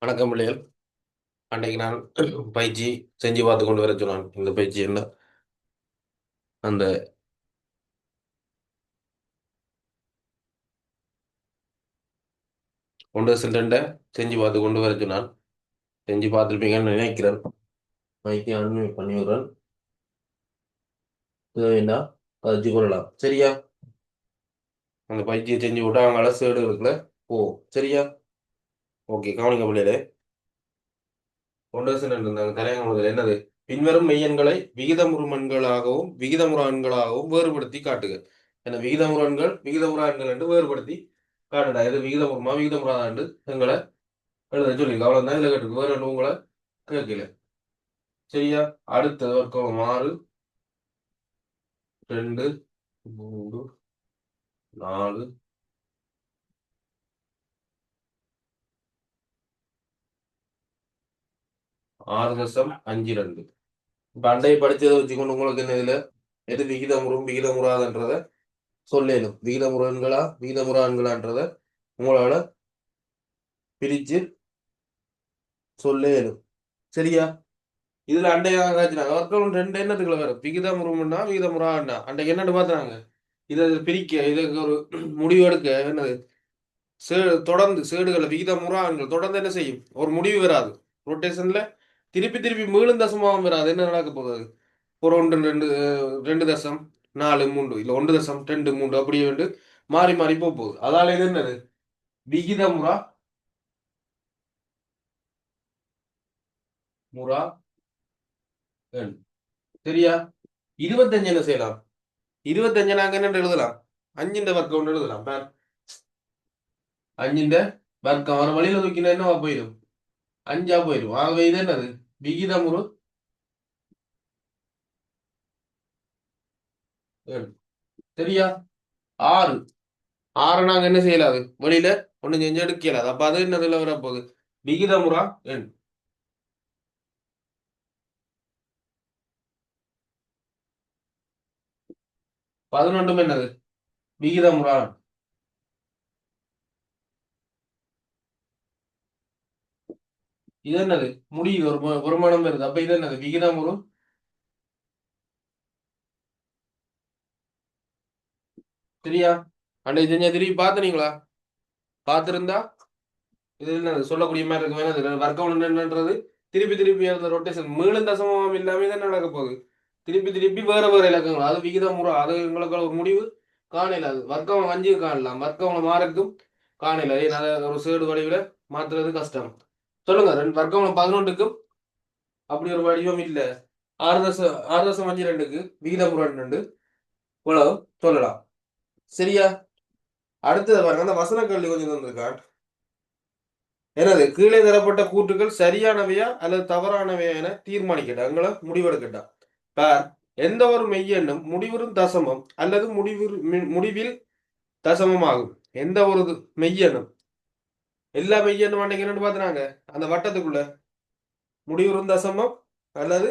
வணக்கம் பிள்ளைகள். அன்றைக்கு நான் பயிற்சி செஞ்சு பார்த்து கொண்டு வர சொன்னான். இந்த பயிற்சி என்ன அந்த ஒன்று சிலண்ட செஞ்சு பார்த்து கொண்டு வர சொன்னான். செஞ்சு பார்த்துருப்பீங்கன்னு நினைக்கிறேன். மைக்கை அன்மியூட் பண்ணி விடுறேன். தேவைன்னா பதிச்சு கொள்ளலாம். சரியா? அந்த பயிற்சியை செஞ்சு விட்டா அவங்க அலசேடு இருக்குல்ல. ஓ, சரியா? ஓகே, கவனிக்க பிள்ளைகளே. ஒன்று சிலண்ட் இருந்தாங்க தலையங்கத்தில் என்னது? பின்வரும் மெய்யெண்களை விகிதமுறுமன்களாகவும் விகிதமுறான்களாகவும் வேறுபடுத்தி காட்டுக. என்ன விகிதமுறான்கள் என்று வேறுபடுத்தி காட்டுடா. இது விகிதமுறமா விகிதமுறாதாண்டு எங்களை எழுத சொல்லி அவ்வளவுதான். இதுல கேட்டு வேற ஒன்று உங்களை கேட்கல. சரியா? அடுத்தது வர்க்கம் 6 2 3 4 6.52. இப்ப அண்டையை படிச்சதை வச்சுக்கொண்டு உங்களுக்கு என்ன இதுல எது விகிதமுறும் விகிதமுறாதுன்றத சொல்லேனும். விகிதமுறன்களா விகிதமுறான்களான்றத உங்களால பிரிச்சு சொல்லேனும். சரியா? இதுல அண்டைய காய்ச்சினாங்க வர்க்கம் 2 என்னத்துக்குள்ள வேற விகிதமுறும்னா விகிதமுறான்னா அண்டைக்கு என்னன்னு பாத்துறாங்க. இதை பிரிக்க இதுக்கு ஒரு முடிவு எடுக்க என்னது தொடர்ந்து சேடுகளை விகிதமுறான்கள் தொடர்ந்து என்ன செய்யும்? ஒரு முடிவு வராது. ரொட்டேஷன்ல திருப்பி திருப்பி மீளும் தசமாவும் வராது. என்ன நடக்க போகுது? ஒரு 1 2 2 தசம் 4 3 இல்ல 1.23 அப்படியே வந்து மாறி மாறி போகுது. அதால இது என்னது? விகிதமுறா முறா எண். சரியா? 25 என்ன செய்யலாம்? 25 நாங்க என்ன எழுதலாம்? 5 வர்க்கம் ஒன்று எழுதலாம். 5 வர்க்கம் வர வழியில தூக்கினா என்னவா போயிடும்? 5ஆ போயிடும். ஆகவே இது என்னது? விகிதமுறு எண். சரியா? 6 நாங்க என்ன செய்யலாது? வெளியில ஒண்ணு செஞ்சு எடுக்கலாது. அப்ப அது என்னதுல வரப்போகுது? விகிதமுறா எண். 11 என்னது? விகிதமுறா. இது என்னது? முடியுது ஒரு மனம் வருது. அப்ப இது என்னது? விகிதமுறு. சரியா? அன்னைக்கு செஞ்ச திருப்பி பாத்துனீங்களா? பார்த்திருந்தா இது என்னது சொல்லக்கூடிய மாதிரி இருக்கு. என்னது வர்க்கம் என்னன்றது திருப்பி திருப்பி அந்த ரொட்டேஷன் மீளும் தசமம் இல்லாம தான் நடக்க போகுது. திருப்பி திருப்பி வேற வேற இலக்கங்கள். அது விகிதமுறா. அது உங்களுக்கு ஒரு முடிவு காணல. அது வர்க்கம் 5 காணலாம். வர்க்கம் மாறக்கும் காணல. அதை ஒரு சேடு வடிவில மாத்துறது கஷ்டம். சொல்லுங்க. வர்க்கம் 11க்கும் அப்படி ஒரு வடிவம் இல்ல. 6.52க்கு விகிதமுறான் ரெண்டு இவ்வளவு சொல்லலாம். சரியா? அடுத்தது பாருங்க. அந்த வசன கல்வி கொஞ்சம் தந்திருக்கான். எனது கீழே தரப்பட்ட கூற்றுகள் சரியானவையா அல்லது தவறானவையா என தீர்மானிக்கட்டா எங்களை முடிவெடுக்கட்டா. பார், எந்த ஒரு மெய்யெண்ணும் முடிவுறும் தசமம் அல்லது முடிவில் தசமம் ஆகும். எந்த ஒரு மெய்யெண்ணும் எல்லா மெய்யெண்ணும் அன்னைக்கு என்னன்னு பாத்துறாங்க அந்த வட்டத்துக்குள்ள முடிவுறும் தசமம் அல்லது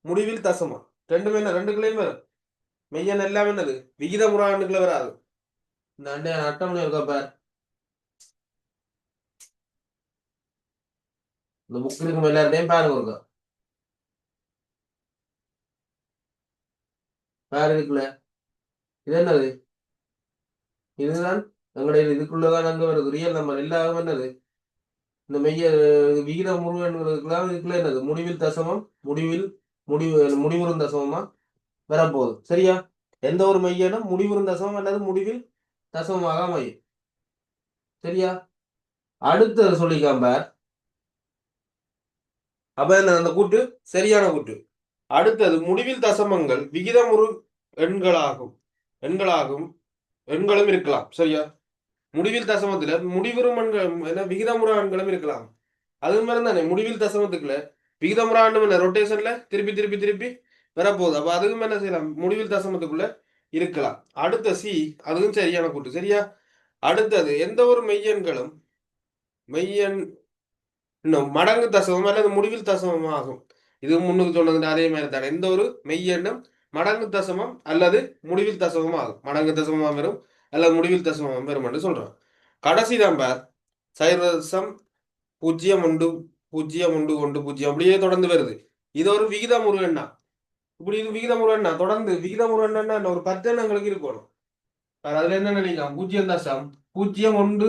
முடிவில் தசமம் ரெண்டுமே என்ன ரெண்டுக்குள்ளேயும் வரும். மெய்யெண் எல்லாம் என்னது விகிதமுறாண்டுக்குள்ள வராது. இந்த அண்டைய அட்டவணை இருக்கா பார். இந்த புக் இருக்கும் எல்லாருடையும் பாருங்க இருக்கா பாரு இருக்குல்ல. இது என்னது? இதுதான் எங்களுடைய இதுக்குள்ளதான் அங்க வருது ரியல் நம்பர் எல்லாரும் என்னது இந்த மெய்ய விகித முருகன்களுக்கெல்லாம் இதுக்குள்ள என்னது முடிவில் தசமம் முடிவில் முடிவுறும் தசமமா வரப்போகுது. சரியா? எந்த ஒரு மெய்யனும் முடிவுறும் தசமம் அல்லது முடிவில் தசமமாக அமையும். சரியா? அடுத்தது சொல்லிக்காம அப்ப அந்த கூட்டு சரியான கூட்டு. அடுத்தது முடிவில் தசமங்கள் விகிதமுறு எண்களாகும் எண்களாகும் எண்களும் இருக்கலாம். சரியா? முடிவில் தசமத்துல முடிவுறும் எண்கள் விகிதமுற எண்களும் இருக்கலாம். அது மாதிரி தானே முடிவில் தசமத்துக்குள்ள விகிதமுற ஆண்டு ரொட்டேஷன்ல திருப்பி திருப்பி திருப்பி வரப்போகுது. அப்ப அதுவும் என்ன செய்யலாம்? முடிவில் தசமத்துக்குள்ள இருக்கலாம். அடுத்த சி அதுவும் சரியான கூட்டு. சரியா? அடுத்தது எந்த ஒரு மெய்யெண்களும் மெய்யெண் இன்னும் மடங்கு தசமம் அல்லது முடிவில் தசமம் ஆகும். இது முன்னுக்கு சொன்னது அதே மாதிரி தான். எந்த ஒரு மெய்யெண்ணும் மடங்கு தசமம் அல்லது முடிவில் தசமம் ஆகும். மடங்கு தசமமா வரும் அல்லது முடிவில் தசமம் வரும் என்று சொல்றோம். கடைசி தான் பார் 0.00 பூஜ்ஜியம் ஒன்று பூஜ்ஜியம் ஒன்று ஒன்று பூஜ்ஜியம் அப்படியே தொடர்ந்து வருது. இது ஒரு விகிதமுறு எண்ணா. இப்படி இது விகிதமுறு எண்ணா தொடர்ந்து விகிதமுறு எண்ணா ஒரு 10 எண்ணங்களுக்கு இருக்கணும். அதுல என்ன நினைக்கலாம், பூஜ்ஜியம் தசம் பூஜ்ஜியம் ஒன்று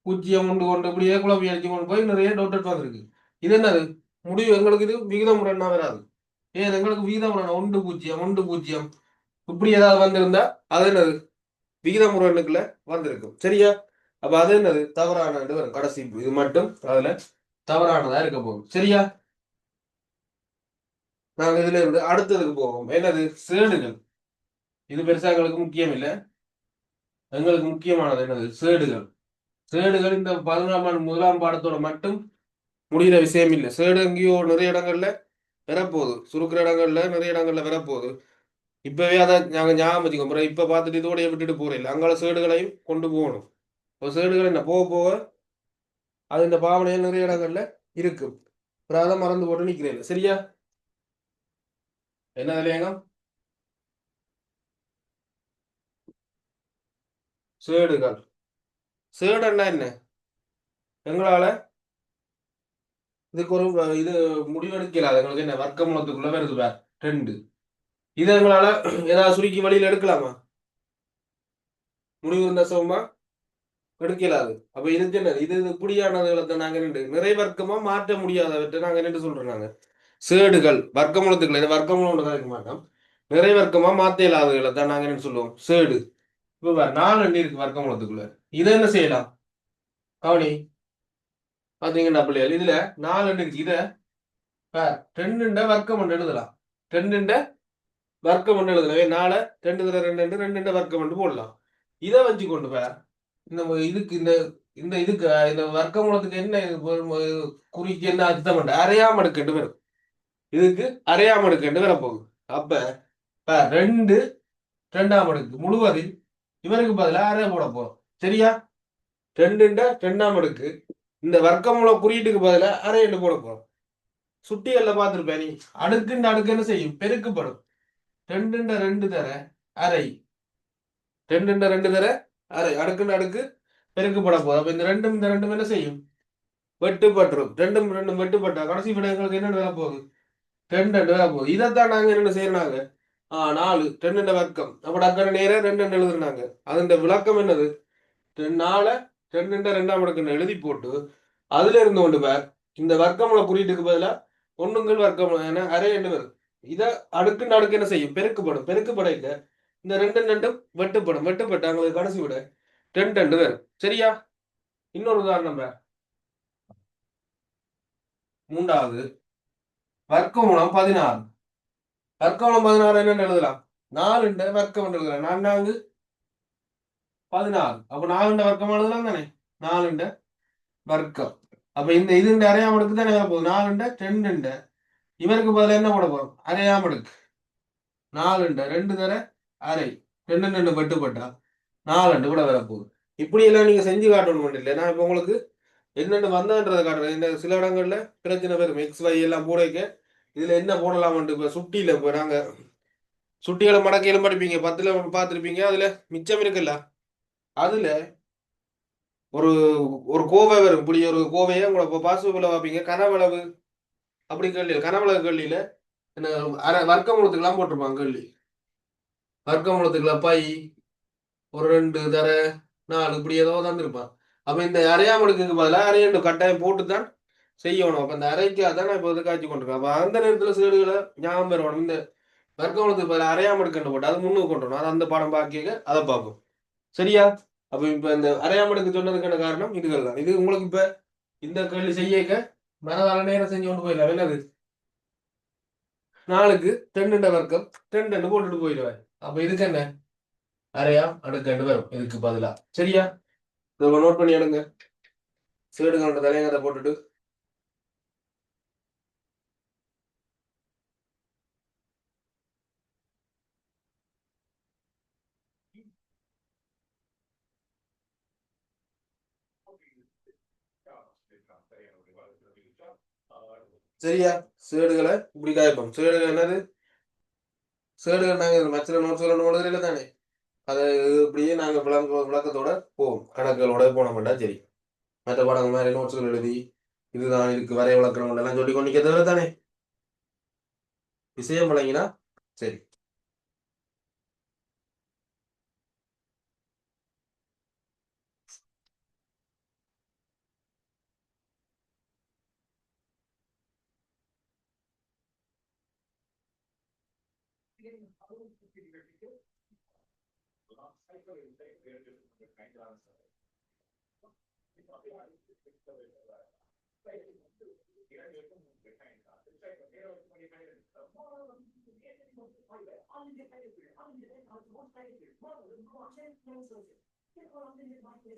பூஜ்ஜியம் ஒன்று ஒன்று இப்படியே குழப்பி அடிச்சு கொண்டு போய் நிறைய டோட்டட் வந்திருக்கு. இது என்னது முடிவு, எங்களுக்கு இது விகிதமுறு எண்ணா வராது. ஏன் எங்களுக்கு விகிதமுறு எண்ணா ஒன்று பூஜ்ஜியம் ஒன்று பூஜ்ஜியம் இப்படி ஏதாவது வந்திருந்தா அது என்னது விகிதமுறு எண்ணுக்குள்ள வந்திருக்கும். சரியா? அப்ப அது என்னது தவறானது வரும். கடைசி இது மட்டும் அதுல தவறானதா இருக்க போகும். சரியா? நாங்க இதுல இருந்து அடுத்ததுக்கு போவோம். என்னது சேடுகள். இது பெருசா எங்களுக்கு முக்கியம் இல்லை. எங்களுக்கு முக்கியமானது என்னது சேடுகள். சேடுகள் இந்த 11ஆம் பாடத்தோட மட்டும் முடிகிற விஷயம் இல்லை. சேடு எங்கேயோ நிறைய இடங்கள்ல வரப்போகுது, சுருக்கிற இடங்கள்ல நிறைய இடங்கள்ல வரப்போகுது. இப்பவே அதை நாங்க ஞாபகம் வச்சுக்கோம். அப்புறம் இப்ப பார்த்துட்டு இதோடய விட்டுட்டு போறேன் இல்லை, அங்கால சேடுகளையும் கொண்டு போகணும். இப்போ சேடுகள் என்ன போக போக அது இந்த பாவனையில் நிறைய இடங்கள்ல இருக்கு. அப்புறம் அதை மறந்து போட்டு நிக்கிறேன். சரியா? என்ன தலையங்கம்? சேடுகள். சேடுன்னா என்ன? எங்களால இதுக்கு ஒரு இது முடிவெடுக்கலாது. எங்களுக்கு என்ன வர்க்கமூலத்துக்குள்ள வருது வேற 2. இது எங்களால ஏதாவது சுருக்கி வழியில் எடுக்கலாமா? முடிவு இருந்த சமமா எடுக்கலாது. அப்ப இதுக்கு என்ன, இது இப்படியானதுகளை நாங்க நிறை வர்க்கமா மாற்ற முடியாதவற்றை நாங்க என்ன சொல்றோம், நாங்க சேடுகள். வர்க்கமூலத்துக்குள்ள இதை வர்க்கமூலம் இருக்க மாட்டோம். நிறை வர்க்கமா மாத்த இயலாததுகளை தான் நாங்க என்ன சொல்லுவோம் சேடு. இப்ப 4 எண்ணி இருக்கு வர்க்கமூலத்துக்குள்ள. இதை என்ன செய்யலாம் கவனி பாத்தீங்கன்னா பிள்ளைகள், இதுல 4 எண்ணி இருக்கு. இதை 2 வர்க்கம் ஒன்று எழுதலாம். 2 வர்க்கம் ஒன்று எழுதலாம். 4 2 2 2 வர்க்கம் ஒன்று போடலாம். இதை வச்சு கொண்டு இந்த இதுக்கு இந்த இந்த இதுக்கு இந்த வர்க்கமூலத்துக்கு என்ன குறிக்கு என்ன அர்த்தம் பண்ண அரையாம எடுக்கட்டு வரும். இதுக்கு அரையாம எடுக்கட்டு வரப்போகுது. அப்ப 2 2ஆம் அடுக்கு முழுவதில் இவருக்கு பதிலாக அரை போட போறோம். சரியா? 2 2ஆம் அடுக்கு இந்த வர்க்கமூல குறியீட்டுக்கு பதிலாக அரை என்று போட போறோம். சுட்டிகள்ல பார்த்திருப்பேன் நீ, அடுக்குன்ற அடுக்கு என்ன செய்யும் பெருக்குப்படும். 2 2 தர அரை, 2 2 தர அரை, அடுக்குன்ற அடுக்கு பெருக்கப்பட போகுது. அப்ப இந்த ரெண்டும் என்ன செய்யும் வெட்டுப்பட்டுரும். 2 2 வெட்டுப்பட்டா கடைசி விட எங்களுக்கு என்ன வேலை போகுது 2 வேலை போகுது. இதைத்தான் நாங்க என்ன செய்யறாங்க 4 2 வர்க்கம். அப்ப டக்குனு நேரம் 2 எழுதுனாங்க. அதன் விளக்கம் என்னது 4 2 2ஆம் அடுக்கு எழுதி போட்டு அதுல இருந்து கொண்டு பேர் இந்த வர்க்கமுள்ள குறியீட்டுக்கு பதிலா ஒண்ணுங்கள் வர்க்கம் அரை என்ன வரும். இதை அடுக்குன்னு அடுக்கு என்ன செய்யும் பெருக்குப்படும். பெருக்குப்படைக்க இந்த 2 2 வெட்டுப்படும். வெட்டுப்பட்டு அவங்களுக்கு கடைசி விட 2 2 வரும். சரியா? இன்னொரு உதாரணம் மூன்றாவது வர்க்கமூலம் 16. வர்க்கமூலம் 16 என்னன்னு எழுதலாம் 4 வர்க்கம் எழுதலாம். 4 16. அப்ப 4 வர்க்கம் எழுதலாம் தானே 4 வர்க்கம். அப்ப இந்த இது அரையாம் அடுக்கு தானே வரப்போகுது. 4 2 இவருக்கு பதிலாக என்ன போட போறோம் அரையாம் அடுக்கு. 4 2 தர அரை, 2 2 வெட்டுப்பட்டா 4 கூட வரப்போகுது. இப்படி எல்லாம் நீங்க செஞ்சு காட்டணும் இல்லை. நான் இப்ப உங்களுக்கு என்னென்ன வந்ததுன்றதை காட்டுறேன். இந்த சில இடங்கள்ல பிரச்சனை பெறும் எக்ஸ் ஒய் எல்லாம் போடைக்க இதுல என்ன போடலாம்னு இப்ப சுட்டியில இப்ப நாங்க சுட்டிகளை மடக்கையிலும் படிப்பீங்க 10ல பார்த்துருப்பீங்க. அதுல மிச்சம் இருக்குல்ல, அதுல ஒரு ஒரு கோவை வரும். இப்படி ஒரு கோவையை உங்களை பாசுபில் பார்ப்பீங்க. கனவளவு அப்படி கேள்வி, கனவளவு கேள்வியில என்ன வர்க்கமூலத்துக்கெல்லாம் போட்டிருப்பாங்க கேள்வி. வர்க்கமூலத்துக்குலாம் பை ஒரு 2 தர 4 இப்படி ஏதோ தந்துருப்பான். அப்ப இந்த அரையாம் அடுக்குக்கு பதிலாக அரையண்டு கட்டாயம் போட்டுத்தான் செய்யணும். அப்ப இந்த அரைக்காக தான் நான் இப்போ வந்து காய்ச்சி கொண்டிருக்கேன். அப்ப அந்த நேரத்துல சேடுகளை ஞாபகம் பெறணும். இந்த வர்க்கமூலத்துக்கு பதிலாக அரையாம் அடுக்கு போட்டு அது முன்னுக்கு கொண்டு வரணும். அது அந்த பாடம் பாக்கிய அதை பார்ப்போம். சரியா? அப்ப இப்ப இந்த அரையாம் அடுக்கு சொன்னதுக்கான காரணம் இதுகள் தான். இது உங்களுக்கு இப்ப இந்த கேள்வி செய்யக்க மனதால நேரம் செஞ்சு கொண்டு போயிடலாம். என்னது 4க்கு 2 வர்க்கம் 2 போட்டுட்டு போயிடுவேன். அப்ப இதுக்கு என்ன அரையாம் அடுக்கு வரும் இதுக்கு பதிலா. சரியா? இதை நோட் பண்ணி எடுங்க. சேடுகளோட தலையங்கத்தை போட்டுட்டு சரியா? சேடுகளை இப்படி காய்ப்போம். சேடுகள் என்னது சேடுகள் நாங்க மற்ற நோட்ஸ்களோட இல்லை தானே. அதை இப்படியே நாங்க விளக்கத்தோட போவோம். கணக்குகளோட போன மாட்டா சரி. மற்ற பாடங்கள் மாதிரி நோட்ஸ்கள் எழுதி இதுதான் இருக்கு வரைய விளக்கணம் எல்லாம் சொல்லி கொண்டிருக்கிறதுல தானே விஷயம் விளங்கினா சரி.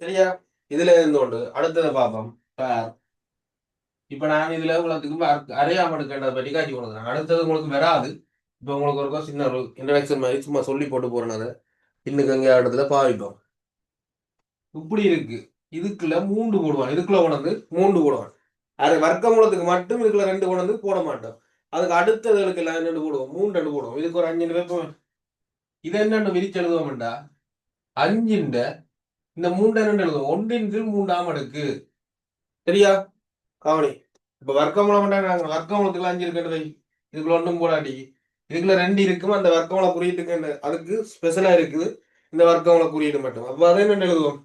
சரியா, இதுல இருந்து கொண்டு அடுத்ததை பார்ப்போம். இப்ப நான் இதுல உங்களுக்கு அரையாம எடுக்கின்றத பற்றி காட்சி கொடுக்குறேன். அடுத்தது உங்களுக்கு வராது. இப்ப உங்களுக்கு ஒரு சின்ன ஒரு இன்ட்ரடக்ஷன் மாதிரி சும்மா சொல்லி போட்டு போறேன். அதை இன்னுக்கு அங்கே இடத்துல பாவிப்போம். இப்படி இருக்கு. இதுக்குள்ள மூண்டு போடுவான், இதுக்குள்ள கொண்டு மூண்டு போடுவான். அது வர்க்க மூலத்துக்கு மட்டும் இதுக்குள்ள ரெண்டு கொண்டு போட மாட்டோம். அதுக்கு அடுத்ததுக்கு எல்லாம் ரெண்டு போடுவோம், மூன்று ரெண்டு போடுவோம். இதுக்கு ஒரு 5 வைப்போம். இது என்னன்னு விரிச்சு எழுதுவோம்டா, 5 இந்த 3 ரெண்டு எழுதுவோம். 1/3 அடுக்கு. சரியா, கவனி. இப்ப வர்க்கமூலம் நாங்க வர்க்கமூலத்துக்குள்ள 5 இருக்கு வை. இதுக்குள்ள ஒன்றும் போடாட்டி இதுக்குள்ள 2 இருக்கும். அந்த வர்க்கமூல குறியீட்டுக்கு அதுக்கு ஸ்பெஷலா இருக்குது இந்த வர்க்கமூல குறியீடு மட்டும். அப்ப அதை என்ன எழுதுவோம்,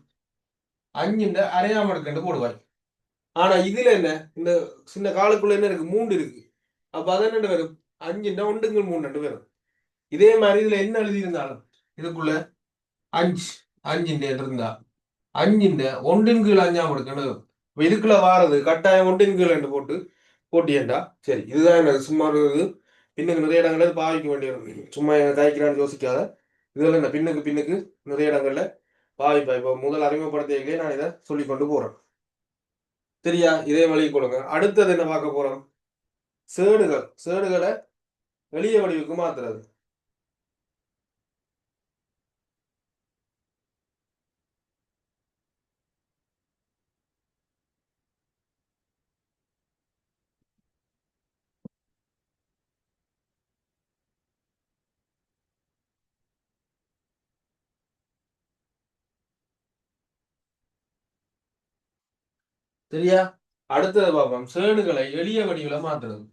5 அரையாம அடுக்குன்னு போடுவாய். ஆனா இதுல என்ன, இந்த சின்ன காலுக்குள்ள என்ன இருக்கு, 3 இருக்கு. அப்ப அது என்ன வரும், 5 வரும். இதே மாதிரி இதுல என்ன எழுதி இருந்தாலும் இதுக்குள்ள 5 இருந்தா 1/5 எடுக்கணும். இதுக்குள்ள வாரது கட்டாயம் 1/2 போட்டு போட்டியேண்டா. சரி, இதுதான் எனக்கு சும்மா இருக்குது. பின்னுக்கு நிறைய இடங்கள்ல பாவிக்க வேண்டிய சும்மா காய்க்கிறான்னு யோசிக்காத. இதுல என்ன பின்னுக்கு நிறைய இடங்கள்ல பாவிப்பா. இப்போ முதல் அறிமுகப்படுத்தியே நான் இதை சொல்லி கொண்டு போறேன். சரியா, இதே வழி கொடுங்க. அடுத்தது என்ன பார்க்க போறோம், சேடுகளை எளிய வடிவுக்கு மாத்துறது. சரியா, அடுத்தது பார்ப்போம், சேடுகளை எளிய வடிவுல மாத்துறது.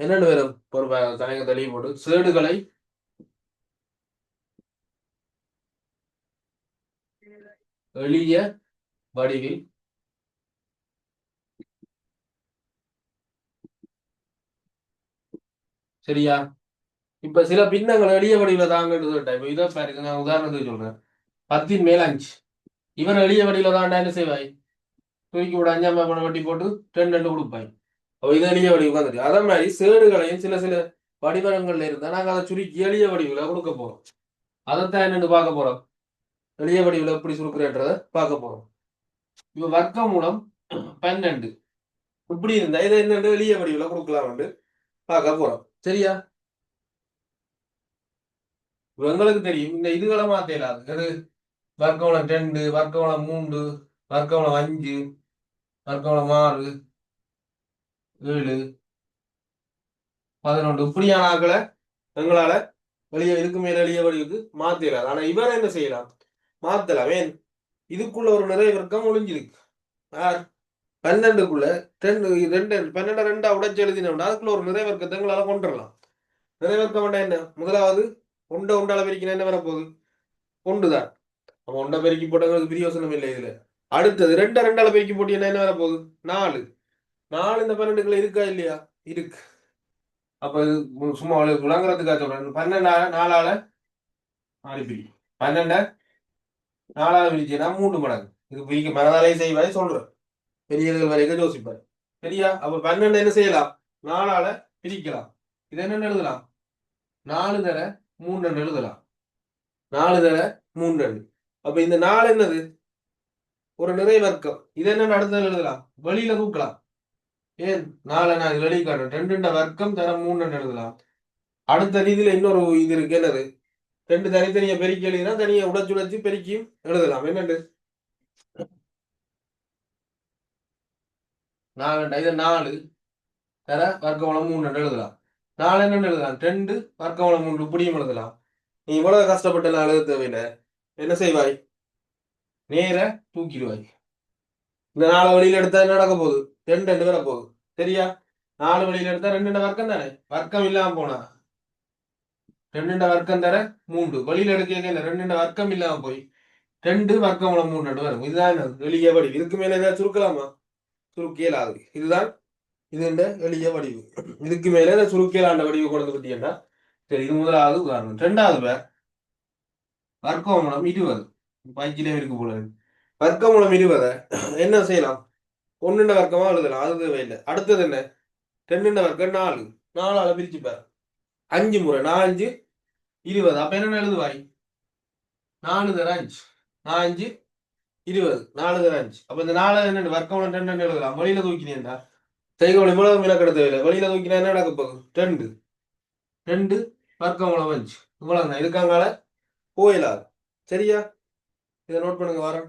என்னென்னு வரும், ஒரு தனியாக தெளிவு போட்டு சேடுகளை எளிய வடிவில் சரியா. இப்ப சில பின்னங்கள் எளிய வடிவில தாங்கன்னு சொல்லிட்டேன். இப்ப இதை பாருங்க, நான் உதாரணத்துக்கு சொல்றேன். 10 மேல் 5 இவன் எளிய வடிவில தாண்டா என்ன செய்வாய், தூக்கி விட 5 வட்டி போட்டு 2 கொடுப்பாய். அப்ப இது எளிய வடிவு வந்துட்டு. அதே மாதிரி சேடுகளையும் சில சில வடிவங்கள்ல இருந்தா நாங்க அதை சுருக்கி எளிய வடிவுல கொடுக்க போறோம். அதைத்தான் என்னன்னு பார்க்க போறோம், எளிய வடிவுல எப்படி சுருக்குறன்றத பார்க்க போறோம். இப்ப வர்க்கம் மூலம் 12 இப்படி இருந்தா இதை என்னண்டு எளிய வடிவுல கொடுக்கலாம் பார்க்க போறோம். சரியா, எங்களுக்கு தெரியும் இந்த இதுகளை மாத்த இயலாது. வர்க்கமூலம் 2, வர்க்கமூலம் 3, வர்க்கமூலம் 5, வர்க்கமூலம் 6, 7, 11 இப்படியான ஆக்களை எங்களால வெளியே இதுக்கு மேல எளிய வடிவுக்கு மாத்த இயலாது. ஆனா இவரை என்ன செய்யலாம், மாத்தலாம். ஏன், இதுக்குள்ள ஒரு நிறைய வர்க்கம் ஒளிஞ்சிருக்கு. 12க்குள்ள 12 உடைச்சு எழுதினோம்னா அதுக்குள்ள ஒரு நிறை வர்க்கத்தை எங்களால கொண்டு வரலாம். நிறை வர்க்கம் என்ன, முதலாவது உண்டால பெருக்கினா என்ன வரப்போகுது, ஒன்றுதான். நம்ம ஒன்றை பெருக்கி போட்டவங்களுக்கு பிரியோசனம் இல்லை இதுல. அடுத்தது 2 பெருக்கி போட்டீங்கன்னா என்ன வரப்போகுது, 4. 4 இந்த 12க்குள்ள இருக்கா இல்லையா, இருக்கு. அப்ப இது சும்மா விளங்குறதுக்காக சொல்றேன். 12 4ஆல 4 பிரி, 12 4ஆல பிரிச்சுன்னா 3 மடங்கு. இது பிரிக்க மனதாலே செய்வாய் சொல்றேன், பெரியர்கள் வரைக்கும் யோசிப்பார். சரியா, அப்ப 12 என்ன செய்யலாம், 4ஆல பிரிக்கலாம். இது என்ன எழுதலாம், 4 தர 3 எழுதலாம். 4 தர 3. அப்ப இந்த 4 என்னது, ஒரு நிறை வர்க்கம். இது என்ன அடுத்தது எழுதலாம், வெளியில தூக்கலாம். ஏன், 4 நான் வெளியே காட்டுறேன். 2 வர்க்கம் தர 3 எழுதலாம். அடுத்த ரீதியில இன்னொரு இது இருக்கு, என்னது, 2 தனித்தனியா பெருக்கி எழுதினா தனியா உடைச்சு பெருக்கியும் எழுதலாம். என்னண்டு 4 இது 4 தர வர்க்கமூலம் 3 எழுதலாம். 4 என்னன்னு எழுதலாம், 2 வர்க்கமூலம் 3 இப்படியும் எழுதலாம். நீ இவ்வளவு கஷ்டப்பட்டு நான் எழுத தேவையில்லை. என்ன செய்வாய், நேர தூக்கிடுவாய். இந்த 4 வெளியில எடுத்தா என்ன நடக்க போகுது? 2 2 வர போகுது. சரியா? 4 வெளியில எடுத்தா 2 வர்க்கம் தானே, வர்க்கம் இல்லாம போனா 2 வர்க்கம் தர 3 வெளியில எடுக்க இல்லை, 2 வர்க்கம் இல்லாம போய் 2 வர்க்கம் 3 வரும். இதுதான் எளிய வடிவு. இதுக்கு மேல ஏதாவது சுருக்கலாமா? சுருக்க இயலாது. இதுதான் இது எளிய வடிவு. இதுக்கு மேல சுருக்க இயலாண்ட வடிவு கொடுத்து பத்தியா. சரி, இது முதலாவது உதாரணம். ரெண்டாவது பேர் வர்க்கமூலம் 20. பைக்கிலே இருக்கு போல இருக்கு. வர்க்கமூலம் 20 என்ன செய்யலாம்? 1 வர்க்கமா எழுதலாம், அது தேவையில்லை. அடுத்தது என்ன? 2 வர்க்கம் 4, 4ஆல பிரிச்சு பாரு. 5 முறை 4 5 20. அப்ப என்ன எழுதுவாய்? 4 தர 5, 5 20, 4 தர 5. அப்ப இந்த 4 என்ன வர்க்கமூலம் 2 எழுதலாம். வெளியில தூக்கினேன்டா செய்கோள் இவ்வளவு விலக்கெட தேவையில்லை. வெளியில தூக்கினா என்ன நடக்க போகுது? 2 2 வர்க்கமூலம் 5. இவ்வளவு தான். இதுக்காங்கால போயிடாது. சரியா? இதை நோட் பண்ணுங்க. வரேன்.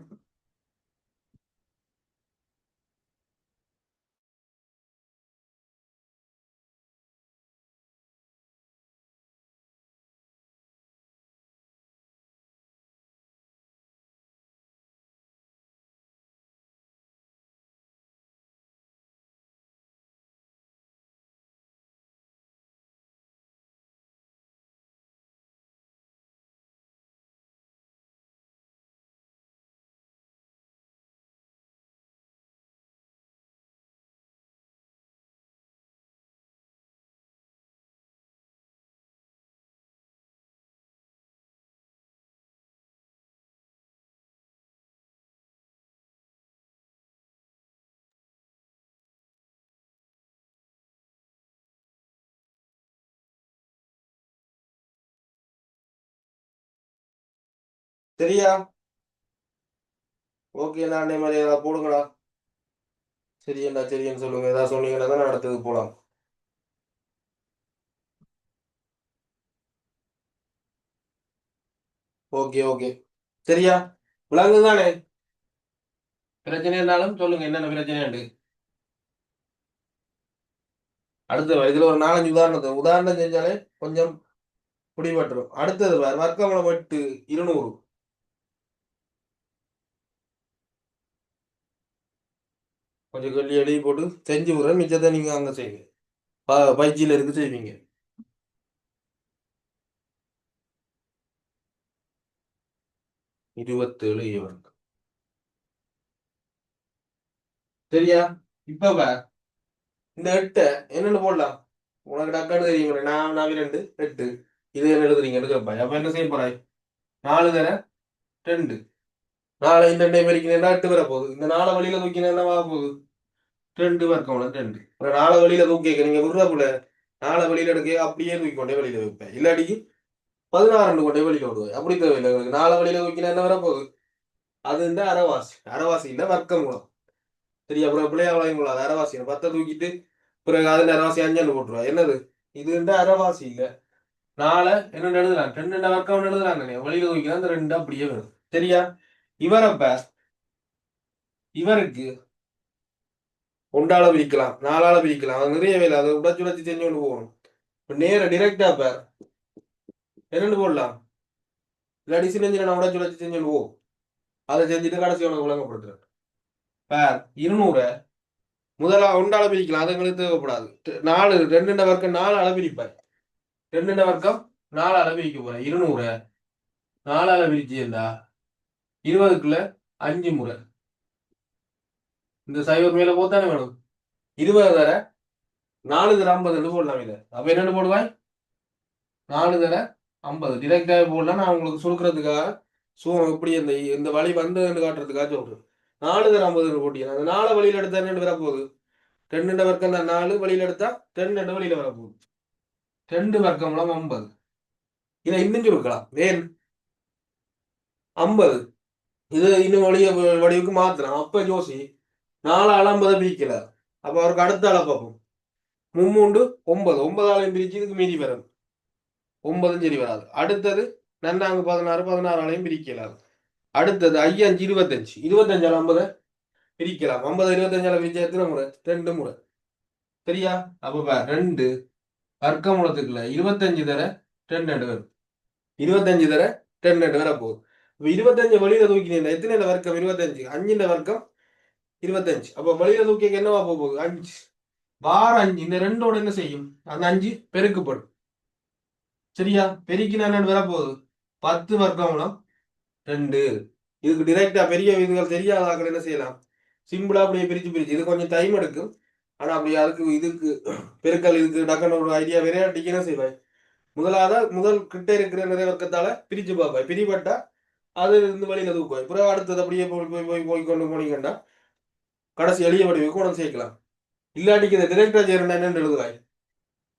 சரியா? ஓகே, நான் அதே மாதிரி ஏதாவது போடுங்களா? சரியண்டா, சரின்னு சொல்லுங்க. ஏதாவது சொன்னீங்கன்னா தான் அடுத்தது போலாம். Okay okay. சரியா? விலங்கு தானே? பிரச்சனை இருந்தாலும் சொல்லுங்க, என்னென்ன பிரச்சனை. அடுத்த இதுல ஒரு 4 5 உதாரணம் செஞ்சாலே கொஞ்சம் பிடிபட்டுரும். அடுத்தது வர்க்கமூலம் 8 200. கொஞ்சம் கல்லி எழுதி போட்டு செஞ்சு விடுறேன். மிச்சத்தை நீங்க அங்க செய்யுங்க. பயிற்சியில இருக்கு செய்வீங்க. 27 வர்க்கம். சரியா? இப்ப இந்த 8 என்னென்னு போடலாம்? உனக்கு டக்குன்னு தெரியுங்க. நான் 2 8 இது என்ன எழுதுறீங்க? எடுக்கிறப்ப அப்ப என்ன செய்ய போறாய்? 4 தர 2, 4 இந்த 2 பெருக்கினா 8 வர போகுது. இந்த 4 வழியில தூக்கினா என்னவா போகுது? 2 வர்க்கம் 2. 4 வழியில தூக்கி நீங்க விடுறப்பல 4 வழியில எடுக்க அப்படியே தூக்கி கொண்டே வெளியில வைப்பேன். இல்லாட்டி 16 கொண்டே வெளியில விடுவேன். அப்படி தேவையில்லை. 4 வழியில தூக்கினா என்ன வர போகுது? அது இந்த அரைவாசி. அரைவாசி இல்ல, வர்க்கமூலம். சரியா? அப்புறம் பிள்ளையா வளையும் கூடாது. அரைவாசி 10 தூக்கிட்டு பிறகு அதுல அரைவாசி 5 போட்டுருவா. என்னது இது? இந்த அரைவாசி இல்ல. 4 என்ன எழுதலாம்? 2 வர்க்கம் எழுதலாம் தானே. வெளியில தூக்கினா இந்த 2 அப்படியே வரும். சரியா? இவரப்ப இவருக்கு 1ஆல பிரிக்கலாம், 4ஆல பிரிக்கலாம். அது நிறைய வேலை. அதை உடச்சு உடச்சு செஞ்சு கொண்டு போகணும். நேர டிரெக்டா பேர் என்னென்னு போடலாம்? இல்லாட்டி சின்ன நான் உடச்சு உடச்சு செஞ்சு கொண்டு போவோம். அதை செஞ்சுட்டு கடைசி உனக்கு விளங்கப்படுத்துறேன். பேர் 200 முதலா 1ஆல பிரிக்கலாம். அது எங்களுக்கு தேவைப்படாது. 4 2 வர்க்கம் 4ஆல பிரிப்பேன். 2 வர்க்கம் 4ஆல பிரிக்க போறேன். 200 4ஆல பிரிச்சு இருந்தா 20க்குள்ள 5 முறை இந்த சைவர் மேல போத்தானே வேணும். 20 தர 4 தர 50 போடலாம். இதை அப்ப என்னென்னு போடுவாய்? 4 தர 50 டிரெக்டாக போடலாம். நான் உங்களுக்கு சுருக்கிறதுக்காக எப்படி இந்த இந்த வழி வந்ததுன்னு காட்டுறதுக்காக சொல்றேன். 4 தர 50 போட்டீங்க. அந்த 4 வழியில எடுத்தா என்ன வரப்போகுது? 2 வர்க்கம் தான். 4 வழியில எடுத்தா 2 வழியில வரப்போகுது. 2 வர்க்கம்லாம் 50. இதை இன்னும் சுருக்கலாம். ஏன் 50? இது இன்னும் வடிவுக்கு மாத்தலாம். அப்ப ஜோசி 4ஆல 50 பிரிக்கல. அப்ப அவருக்கு அடுத்த ஆளை பார்ப்போம். 3 9 9ஆலையும் பிரிச்சு இதுக்கு மீதி வரும். 9 சரி வராது. அடுத்தது 2 16 16ஆலையும் பிரிக்கலாது. அடுத்தது 5 5 25 25ஆல 50 பிரிக்கலாம். 50 25ஆல பிரிச்சா எத்தனை முறை? 2 முறை. சரியா? அப்ப 2 வர்க்கமூலத்துக்குள்ள 25 தர 2 வரும். 25 தர 2 வர போகுது. 25 வெளியில தூக்கினீங்க. எத்தனை வர்க்கம்? 25 5 வர்க்கம் 25. அப்போ வெளியில தூக்கி என்னவா போக போகுது? 5. வார 5 இந்த ரெண்டோட என்ன செய்யும்? அந்த 5 பெருக்குப்படும். சரியா? பெருக்கினா என்ன வர போகுது? 10 வர்க்கமூலம் 2. இதுக்கு டிரெக்டா பெரிய இதுகள் தெரியாதாக்கள் என்ன செய்யலாம்? சிம்பிளா அப்படியே பிரிச்சு பிரிச்சு இது கொஞ்சம் டைம் எடுக்கும். ஆனா அப்படி அதுக்கு இதுக்கு பெருக்கல் இதுக்கு டக்குன்னு ஒரு ஐடியா விரையாட்டிக்கு என்ன செய்வாய்? முதல் கிட்ட இருக்கிற நிறைய வர்க்கத்தால பிரிச்சு பார்ப்பாய். பிரிபட்டா அது இருந்து வழியில தூக்குவாய். அப்புறம் அடுத்தது அப்படியே போய் போய் போய் போய் கொண்டு போனீங்கன்னா கடைசி எளிய வடிவுக்கு கொண்டு வந்து சேர்க்கலாம். இல்லாட்டிக்கு இந்த டிரெக்டா செய்யறா என்னன்னு எழுதுவாய்?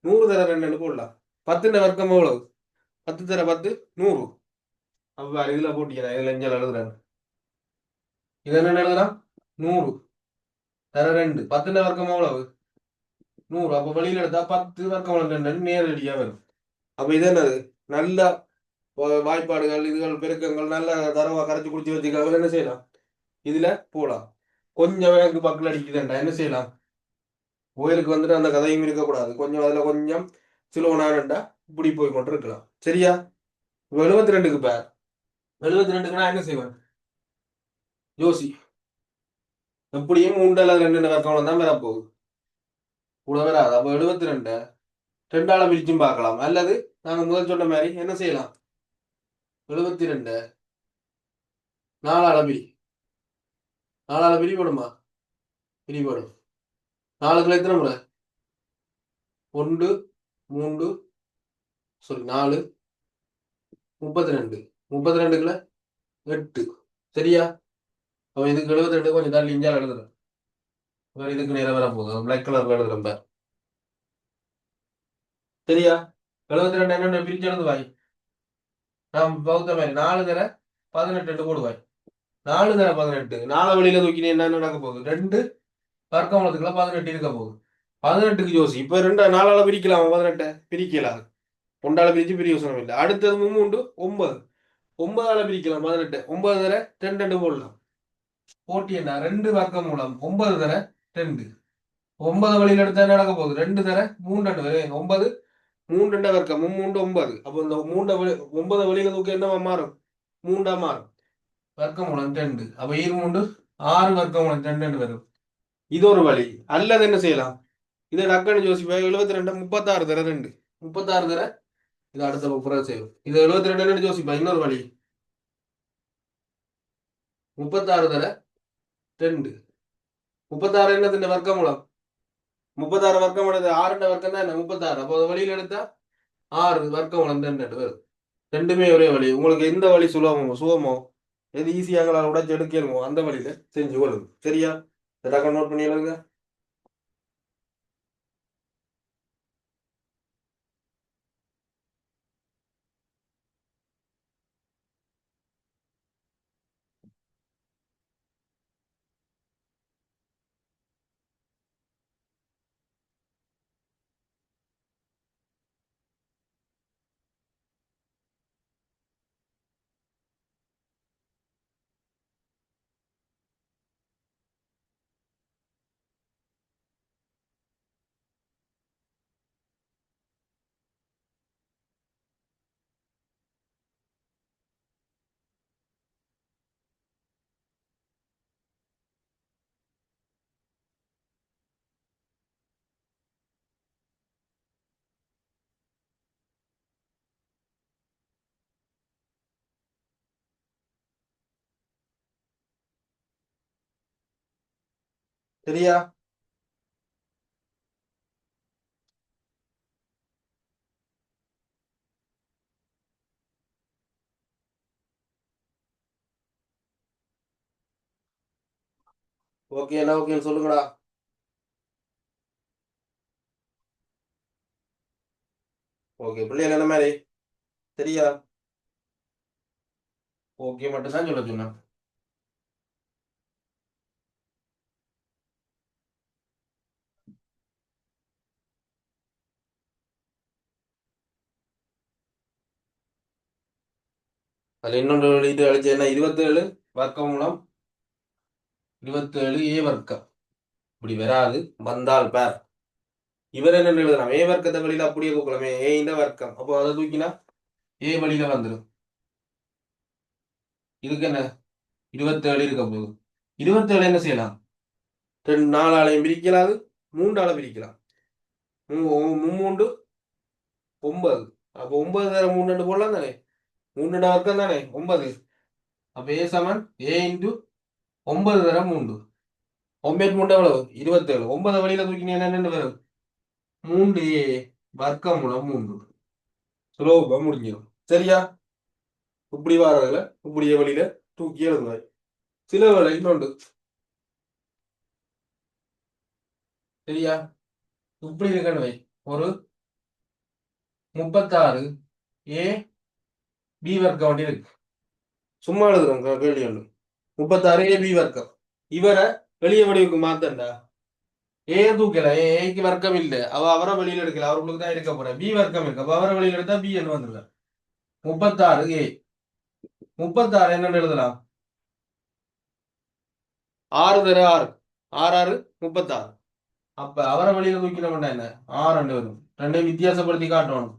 100 தர 2 போடலாம். 10 வர்க்கம் எவ்வளவு? 10 தர 10 100. அப்ப இதுல போட்டிக்கிறேன். இதுல இங்க எழுதுறேன். இது என்ன எழுதுறான்? 100 தர 2. 10 வர்க்கம் எவ்வளவு? 100. அப்ப வெளியில எடுத்தா 10 வர்க்கம் 2 நேரடியா வரும். அப்ப இது என்னது? நல்ல வாய்ப்பாடுகள் இதுகள் பெருக்கங்கள் நல்ல தரவா கரைச்சி குடிச்சு வச்சுக்காக என்ன செய்யலாம்? இதுல போலாம். கொஞ்சம் எனக்கு பக்கல் அடிக்குதுண்டா என்ன செய்யலாம்? கோயிலுக்கு வந்துட்டு அந்த கதையும் இருக்கக்கூடாது. கொஞ்சம் அதுல கொஞ்சம் சிலோனாண்டா இப்படி போய் கொண்டு இருக்கலாம். சரியா? 72க்கு பேர் 72க்கு நான் என்ன செய்வேன்? யோசி. எப்படியும் 3 அல்லது 2 வர்க்கம் தான் வரப்போகுது. கூட வராது. அப்போ 72 ரெண்டால பிரிச்சும் பார்க்கலாம். அல்லது நாங்க முதல் சொன்ன மாதிரி என்ன செய்யலாம்? 72 4ஆல பிரி. 4ஆல பிரிபடுமா? பிரிபடும். 4க்குள்ள எத்தனை முறை? 1 3 4 32. 32க்குள்ள 8. சரியா? அப்ப இதுக்கு 72 கொஞ்சம் தள்ளி இஞ்சால எழுதுறேன். இதுக்கு நேரம் வர போகுது. பிளாக் கலர்ல எழுதுறேன் பார். சரியா? 72 என்ன பிரிச்சு எழுது வாய். நான் பௌத்த மாதிரி 4 தர 18 போடுவாய். 4 தர 18. 4 வெளியில தூக்கி என்ன நடக்க போகுது? 2 வர்க்கமூலத்துக்குள்ள 18 இருக்க போகுது. 18க்கு ஜோசி. இப்ப 4ஆல பிரிக்கலாம். 18 பிரிக்கலாம். 1ஆல பிரிச்சு பிரிய யோசனம் இல்லை. அடுத்தது 3 9. 9ஆல பிரிக்கலாம் 18. 9 தர 2 போடலாம். போட்டி என்ன? 2 வர்க்கமூலம் 9 தர 2. 9 வழியில் எடுத்தா என்ன நடக்க போகுது? 2 தர 3 9 3 வர்க்கம் 3 9. அப்போ இந்த 9 வழியில தூக்க என்ன மாறும்? 3 மாறும். வர்க்கமூலம் 2. அப்ப 3 6 வர்க்கமூலம் 2 வரும். இது ஒரு வழி. அல்லது என்ன செய்யலாம்? இதை டக்குன்னு யோசிப்பா. 72 36 தர 2. 36 தர இது அடுத்த புறம் செய்யும். இது 72 யோசிப்பா. இன்னொரு வழி 36 தர 2. 36 என்னது? இந்த வர்க்கமூலம் 36 வர்க்கமூலம் 6 வர்க்கம் தான் என்ன? 36. அப்போ வழியில் எடுத்தா 6 வர்க்கமூலம் 2 வரும். ரெண்டுமே ஒரே வழி. உங்களுக்கு எந்த வழி சுலபமோ எது ஈஸியாக உடைச்சு எடுக்கணுமோ அந்த வழியில செஞ்சு கொள்ளுங்க. சரியா? இதெல்லாம் நோட் பண்ணி எழுதுங்க. சரியா? ஓகே என்ன ஓகேன்னு சொல்லுங்கடா. ஓகே பிள்ளைகள் என்ன மாதிரி? சரியா? ஓகே மட்டும்தான் சொல்ல சொன்னேன். அதுல இன்னொன்று எழுதிட்டு அழிச்சு என்ன? 27 வர்க்கமூலம் 27 ஏ வர்க்கம். இப்படி வராது. வந்தால் பேர் இவர் என்ன எழுதலாம்? ஏ வர்க்கத்தை வழியில அப்படியே தூக்கலாமே. ஏ இந்த வர்க்கம். அப்போ அதை தூக்கினா ஏ வழியில வந்துடும். இதுக்கு என்ன? 27 இருக்க போகுது. 27 என்ன செய்யலாம்? ரெண்டு நாலாளையும் பிரிக்கலாது, மூன்றால பிரிக்கலாம். மும்மூண்டு 9. அப்போ 9 தர 3 போடலாம் தானே, 3 வர்க்கம் தானே 9. அப்ப ஏ சமன் ஏ இன்டு 9 தர 3. 9 3 எவ்வளவு 27. 9 வழியில தூக்கினீங்க என்னென்னு வரும் 3a வர்க்கம் மூலம் 3. சுலோபா முடிஞ்சிடும். சரியா? இப்படி வாரதுல இப்படியே வழியில தூக்கி எழுதுங்க. சில வேலை இன்னொன்று சரியா, இப்படி இருக்கணும். ஒரு 36 ஏ பி வர்க்கம் வண்டி இருக்கு. சும்மா எழுதுறோம் கேள்வி ஒன்று. 36 ஏ பி வர்க்கம். இவரை வெளியே வடிவுக்கு மாத்தண்டா, ஏ தூக்கல, ஏக்கு வர்க்கம் இல்ல, அவரை வெளியில எடுக்கல, அவர்களுக்கு தான் இருக்க போற. பி வர்க்கம் இருக்கு, அப்ப அவரை வெளியில எடுத்தா பி என்ன வந்துருக்க. 36 ஏ 36 என்னன்னு எழுதலாம் 6 தர 6 6 6 36. அப்ப அவரை வெளியில தூக்கினோம்னா என்ன 6 வரும். ரெண்டையும் வித்தியாசப்படுத்தி காட்டணும்.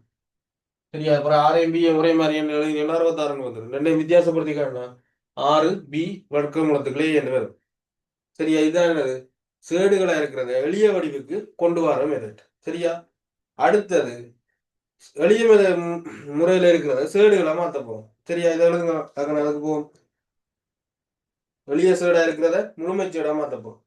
சரியா? அப்புறம் 6 பி ஒரே மாதிரி என்ன எழுதி 66 வந்துடும். ரெண்டையும் வித்தியாசப்படுத்தி காட்டணும். 6 பி வர்க்க மூலத்துக்களே என்று வரும். சரியா? இதுதான் என்னது சேடுகளா இருக்கிறத எளிய வடிவுக்கு கொண்டு வர மெத்தட். சரியா? அடுத்தது எளிய முறையில இருக்கிறத சேடுகளை மாத்த போறோம். சரியா? இதை எழுதுங்க. அதுக்கு போவோம். எளிய சேடா இருக்கிறத முழுமை சேடா மாத்த போறோம்.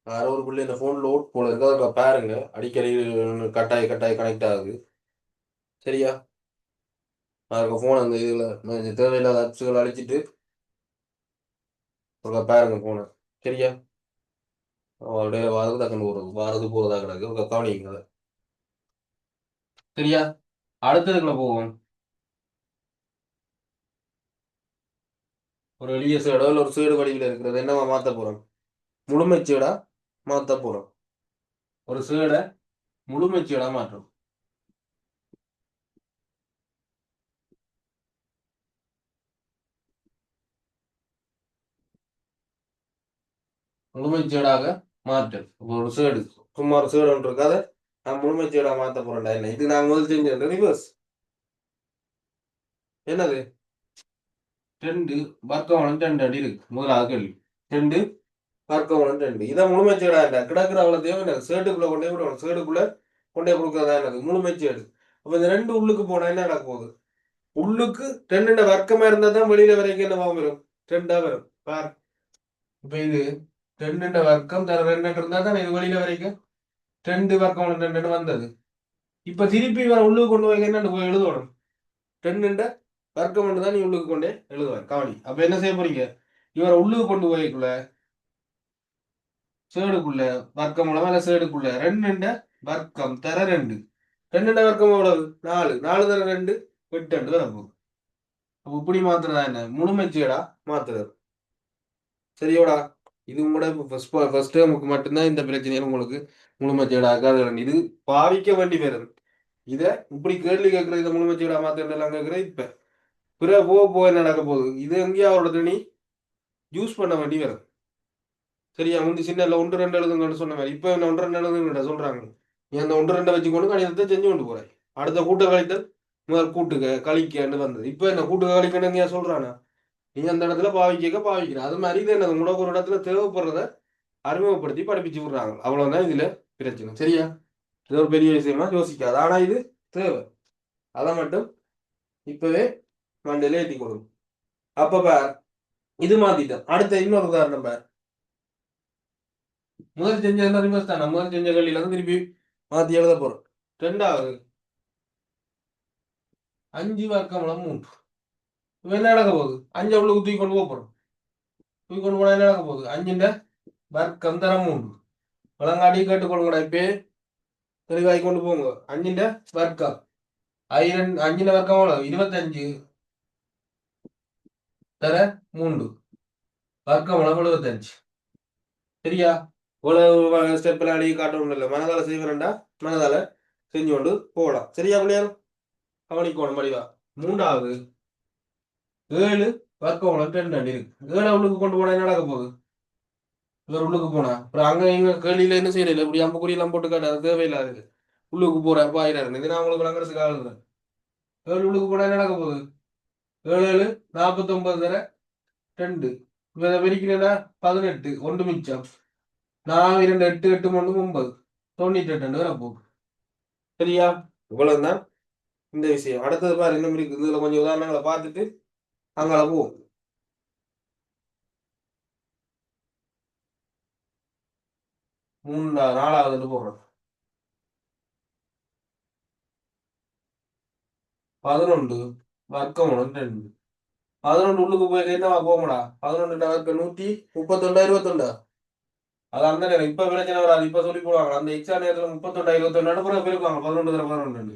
வேற ஒரு புள்ளி இந்த போன் லோட் போல இருக்கா பாருங்க, அடிக்கடி கட்டாய் கட்டாய் கனெக்ட் ஆகுது. சரியா? அதுக்கு போன் அந்த இதுல தேவையில்லாத ஆப்ஸுகளை அழிச்சிட்டு ஒரு பாருங்க போன. சரியா? அப்படியே வரது டக்குன்னு போறது, வரது போறதா கிடக்கு ஒரு கவனிங்க அதை. சரியா? அடுத்ததுக்குள்ள போவோம். ஒரு எளிய சேடோ இல்லை ஒரு சேடு வடிவில் இருக்கிறது என்னவா மாத்த போறோம், முழுமை சேடா மாத்த போறோம். ஒரு சேடை முழுமை சேடா மாற்றும். முழுமை சேடாக மாற்று. ஒரு சேடு சும்மா ஒரு சேடு ஒன்று இருக்காத, நான் முழுமை சேடா மாத்த போறேன்டா. என்ன இது நான் முதல் செஞ்சேன் ரிவர்ஸ். என்னது 2 வர்க்கம் 2 அடி இருக்கு. முதலாவது கேள்வி 2 வர்க்கம் 2. இதை முழுமை சேடா இல்ல கிடக்குற அவ்வளோத்தையும் என்ன சேட்டுக்குள்ள கொண்டே விடணும். சேடுக்குள்ள கொண்டே கொடுக்கறதா என்னது முழுமை சேடு. அப்ப இந்த 2 உள்ளுக்கு போனா என்ன நடக்க போகுது, உள்ளுக்கு 2 வர்க்கமா இருந்தா தான் வெளியில வரைக்கும் என்னவா வரும் 2ஆ வரும். பார், இப்ப இது 2 வர்க்கம் தர 2 இருந்தா தான் இது வெளியில வரைக்கும் 2 வர்க்கம் 2 வந்தது. இப்ப திருப்பி இவரை உள்ளுக்கு கொண்டு போய் என்ன எழுதணும், 2 வர்க்கம் ஒன்று தான் நீ உள்ளுக்கு கொண்டே எழுதுவார். கவனி, அப்ப என்ன செய்ய போறீங்க, இவரை உள்ளுக்கு கொண்டு போய்க்குள்ள சேடுக்குள்ள வர்க்கம் மூலமா இல்ல சேடுக்குள்ள 2 வர்க்கம் தர 2. 2 வர்க்கம் எவ்வளவு 4. 4 தர 2 8 வரப்போகுது. அப்ப இப்படி மாத்துறதா என்ன முழுமை சேடா மாத்துறது. சரியோடா? இது கூட ஃபர்ஸ்ட் டேர்முக்கு மட்டும்தான் இந்த பிரச்சனையை உங்களுக்கு முழுமைச்சீடா ஆகாது. இது பாவிக்க வேண்டி வரும். இதை இப்படி கேள்வி கேட்கற இதை முழுமைச்சீடா மாத்திரலாம் கேட்கற இப்ப பிற போக போக என்ன நடக்க போகுது, இது எங்கேயா அவரோட தண்ணி யூஸ் பண்ண வேண்டி வரும். சரியா? முந்தி சின்ன இல்லை 1 2 எழுதுங்கன்னு சொன்ன மாதிரி இப்ப என்ன 1 2 எழுதுங்கடா சொல்றாங்க. நீ அந்த 1 2 வச்சுக்கொண்டு கணிதத்தை செஞ்சு கொண்டு போறேன். அடுத்த கூட்ட கழித்தல் முதல் கூட்டுக கழிக்கன்னு வந்தது. இப்ப என்ன கூட்டுக கழிக்கணுங்க சொல்றானா, நீ அந்த இடத்துல பாவிக்க பாவிக்கிற அது மாதிரி இது என்ன உனக்கு ஒரு இடத்துல தேவைப்படுறத அறிமுகப்படுத்தி படிப்பிச்சு விடுறாங்க. அவ்வளவுதான் இதுல பிரச்சனை. சரியா? இது ஒரு பெரிய விஷயமா யோசிக்காது, ஆனா இது தேவை. அதை மட்டும் இப்பவே மண்டையில ஏற்றி கொடுக்கும். அப்ப பார், இது மாத்திட்டோம். அடுத்த இன்னொரு உதாரணம் பார். முதல் செஞ்ச ரிவர்ஸ் தான், முதல் செஞ்ச கேள்வியில தான் திருப்பி மாத்தி எழுத போறோம். 2வது 5 வர்க்கம் 3. இப்ப என்ன நடக்க போகுது, 5 உள்ளுக்கு தூக்கி கொண்டு போக போறோம். தூக்கி கொண்டு போனா என்ன நடக்க போகுது, 5 வர்க்கம் தர 3. வழங்காடி கேட்டுக்கொள்ளுங்கடா. இப்பே தெளிவாகி கொண்டு போங்க. அஞ்சிന്റെ வர்க்கம் அஞ்சிന്റെ வர்க்கம் எவ்வளவு? 25 தர 3 வர்க்கம் எவ்வளவு? 75. சரியா? இவ்வளவு ஸ்டெப்ல அடி காட்டணும் இல்லை, மனதால செய்வேன்டா மனதால செஞ்சு கொண்டு போகலாம். சரியா பிள்ளையார்? கவனிக்கணும் மடிவா. மூன்றாவது 7 வர்க்கம் 2 அடி இருக்கு. 7 உள்ளுக்கு கொண்டு போனா என்ன நடக்க போகுது? இவர் உள்ளுக்கு போனா அப்புறம் அங்க எங்க கேள்வியில என்ன செய்யல, இப்படி அம்புக்குறியெல்லாம் போட்டு காட்டு, அது தேவையில்லாது. உள்ளுக்கு போறாரு பாயிறாரு, இது நான் உங்களுக்கு விளங்குறதுக்கு ஆளுங்க. 7 உள்ளுக்கு போனா என்ன நடக்க போகுது? 7 7 49 தர 2. இதை பெருக்கிறேன்னா 18, 1 மிச்சம் 4 2 8 8 3 9 98 வர போகுது. சரியா? இவ்வளவுதான் இந்த விஷயம். அடுத்தது பாரு இன்னும் இருக்கு, இதுல கொஞ்சம் உதாரணங்களை பார்த்துட்டு அங்கால போவோம். 4வது போடுறோம். 11 வர்க்கம் 2. 11 உள்ளுக்கு போய் என்னவா போகடா? 11 வர்க்கம் 131 21. அது அந்த நேரம் இப்ப பிரச்சனை வராது, இப்ப சொல்லி போடுவாங்க. அந்த எக்ஸாம் நேரத்துல 31 21 பிறகு பெருக்குவாங்க. 11 தர 11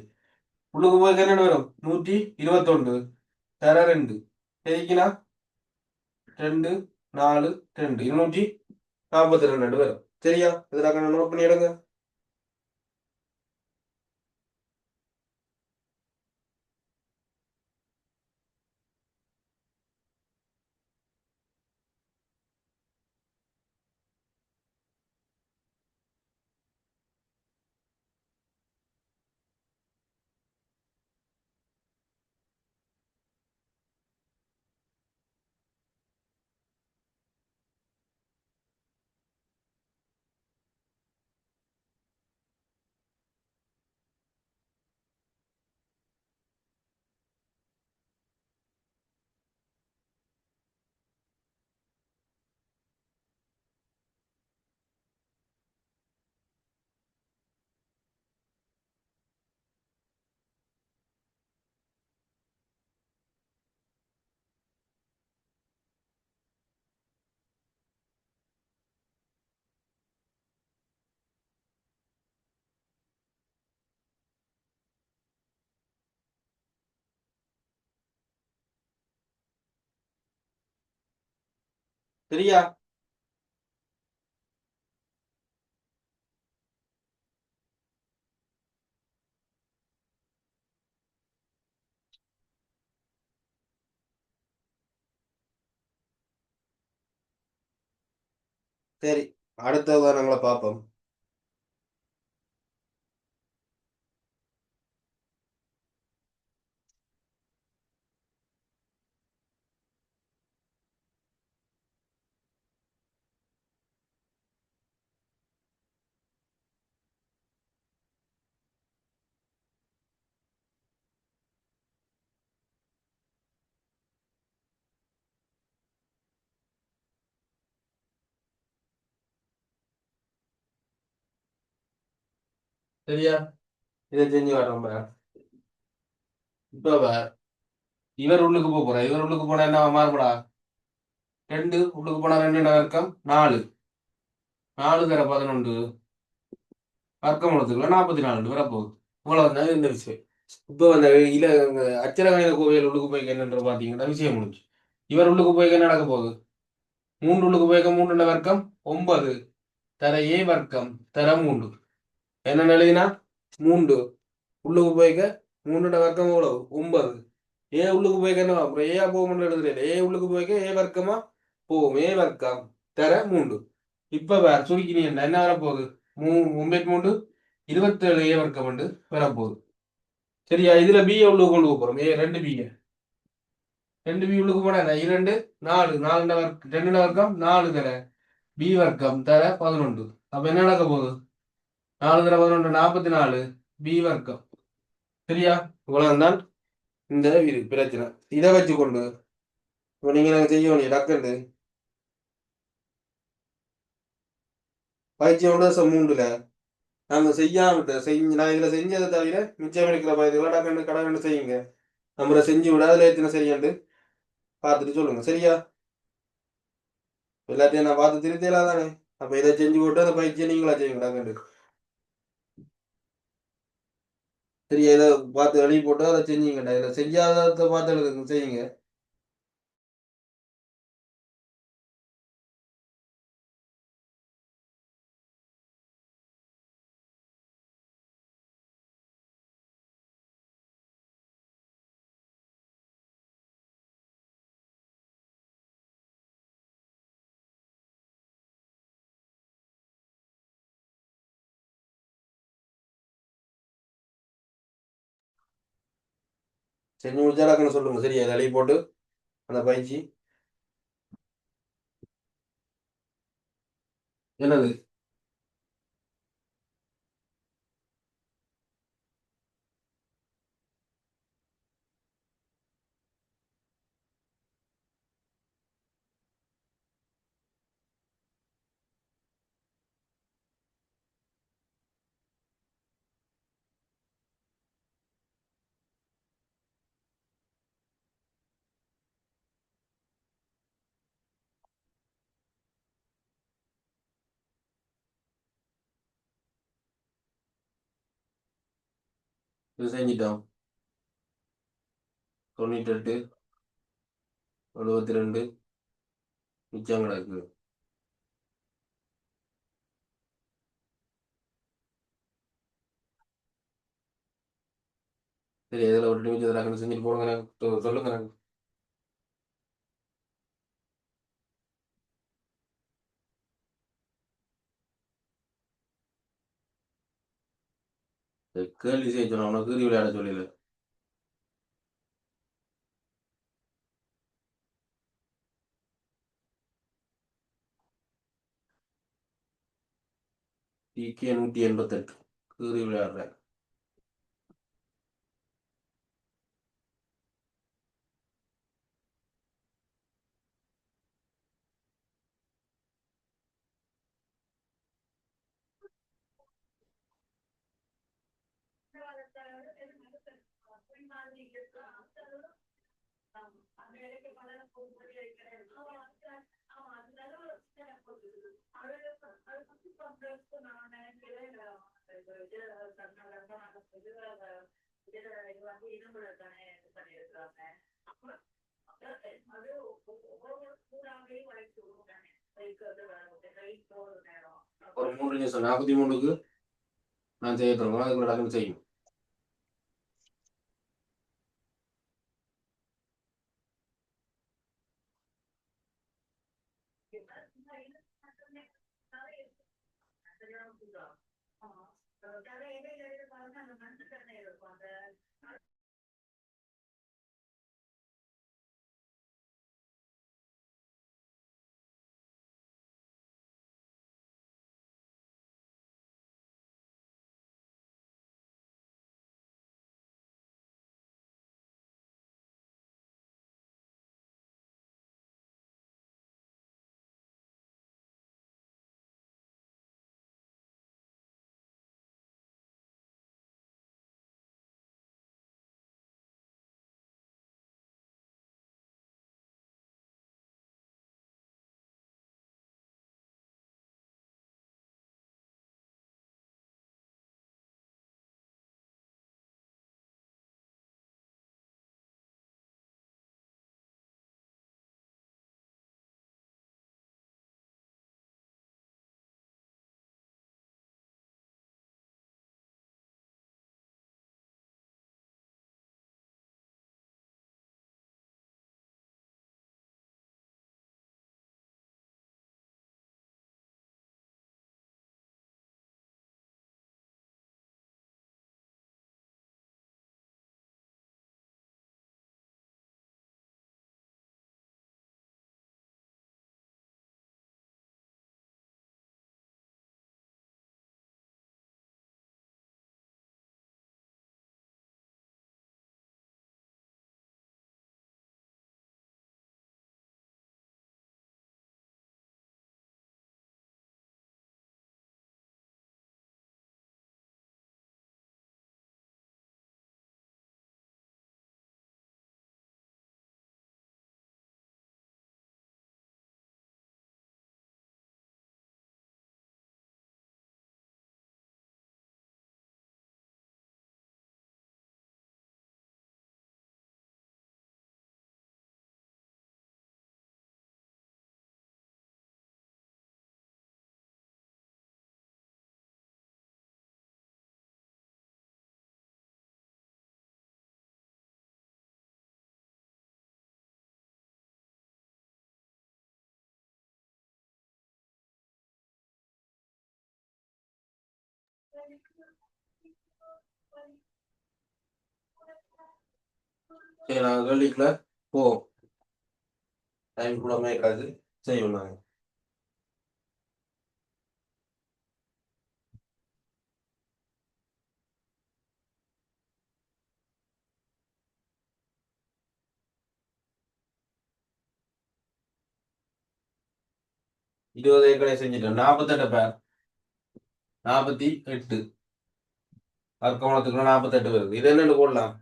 உள்ளுக்கு போய் என்ன வரும்? 121 தர 2 சரிங்களா? 2 4 2 242 வரும். சரியா? இதுல நோட் பண்ணி எடுங்க. சரியா? சரி, அடுத்த உதாரணங்களை பார்ப்போம். சரியா? இதை செஞ்சு காட்டுறோம் பாரு. இப்ப இவர் உள்ளுக்கு போறார். இவர் உள்ளுக்கு போனா என்ன மாறுபடா? 2 உள்ளுக்கு போனா 2 வர்க்கம் 4 4 தர 11 வர்க்கம் எடுத்துக்கலாம் 44 வரப்போகுது. இவ்வளவுதான் இந்த விஷயம். இப்போ அந்த அச்சரகணித கோவில் உள்ளுக்கு போய் என்னன்ற பாத்தீங்கன்னா விஷயம் முடிஞ்சு. இவர் உள்ளுக்கு போய் என்ன நடக்க போகுது? 3 உள்ளுக்கு போய் 3 வர்க்கம் 9 தர ஏ வர்க்கம் தர 3. என்ன எழுதினா 3 உள்ளுக்கு போய்க்க 3 வர்க்கம் எவ்வளவு? 9. ஏ உள்ளுக்கு போய்க்க என்ன அப்புறம் ஏ போகும்னு எழுதுறேன். ஏ உள்ளுக்கு போய்க்க ஏ வர்க்கமா போகும். ஏ வர்க்கம் தர 3. இப்ப வேற சுருக்கி நீ என்ன வரப்போகுது? 3 27 ஏ வர்க்கம் வந்து வரப்போகுது. சரியா? இதுல பி உள்ளுக்கு கொண்டு போறோம். 2 பி உள்ளுக்கு போனா 2 4 4 2 வர்க்கம் 4 தர பி வர்க்கம் தர 11. அப்ப என்ன நடக்க போகுது? 4 தர 11 44 பி வர்க்கம். சரியா? இவ்வளவுதான் இந்த பிரச்சனை. இதை வச்சு கொண்டு இப்போ நீங்க செய்ய வேண்டிய டக்குண்டு பயிற்சி 3ல நாங்க செய்யாம நான் இதுல செஞ்சதை தவிர மிச்சம் இருக்கிற பயிற்சிகளை டக்குண்டு கடை செய்யுங்க. நம்மள செஞ்சு விட அதுல எத்தனை சரியாண்டு பார்த்துட்டு சொல்லுங்க. சரியா? எல்லாத்தையும் நான் பார்த்து திருத்தியலாம் தானே. அப்ப இதை செஞ்சு போட்டு அந்த பயிற்சியை நீங்களா செய்யுங்க டக்குண்டு. சரி, இதை பார்த்து எழுதி போட்டு அதை செஞ்சீங்கடா. இதை செய்யாததை பார்த்து எழுதுங்க, செய்யுங்க. செஞ்சு முடிச்சாலும் சொல்லுங்க. சரியா, இதை எழுதி போட்டு அந்த பயிற்சி என்னது. இது செஞ்சிட்டோம். 98, 72 மிச்சம் கிடக்கு. சரி, இதில் ஒரு நிமிஷத்தில் செஞ்சுட்டு போடுங்க. எனக்கு சொல்லுங்க. எனக்கு கேள்வி செய்ய சொன்ன உனக்கு கீறி விளையாட சொல்லல. டிகே 188 கீறி விளையாடுறேன். ஒரு 3 நிமிஷம் 43க்கு நான் செய்ய தொடங்குவேன். அதுக்குள்ள டக்குன்னு செய்யும். சரி நாங்கள் கேள்விக்குள்ள போ டைம் கூட மேய்க்காது செய்வோம் நாங்கள் 20 ஏற்கனவே செஞ்சுட்டோம் 48 பேர் 48 அர்க்கவணத்துக்குள்ள 48 வருது இது என்னென்னு போடலாம்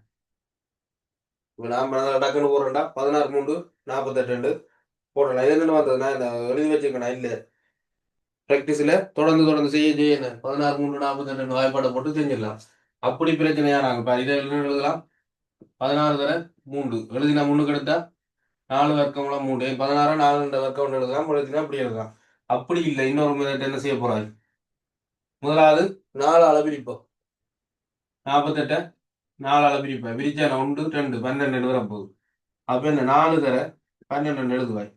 இப்போ நாம் டக்குன்னு போடுறோம்டா 16 3 48 போடலாம் இது என்னென்னு வந்ததுன்னா இந்த எழுதி வச்சுக்கணும் இல்லை ப்ராக்டிஸில் தொடர்ந்து தொடர்ந்து செய்ய செய்யணும் 16 3 48 வாய்ப்பாடை போட்டு செஞ்சிடலாம் அப்படி பிரச்சனையா நாங்கள் இப்போ இதை என்ன எழுதலாம் 16 தர 3 எழுதினா முன்னுக்கு எடுத்தா 4 வர்க்கம்லாம் 3 16 4 வர்க்கம் எழுதலாம் எழுதினா அப்படி எழுதலாம் அப்படி இல்லை இன்னொரு மினிட் என்ன செய்ய போறாங்க முதலாவது 4 அளவிரிப்போம் 48 4 அளவிரிப்பேன் விரிச்சான 1 2 12 வரப்போகுது அப்ப என்ன 4 தர 12 எழுதுவாய்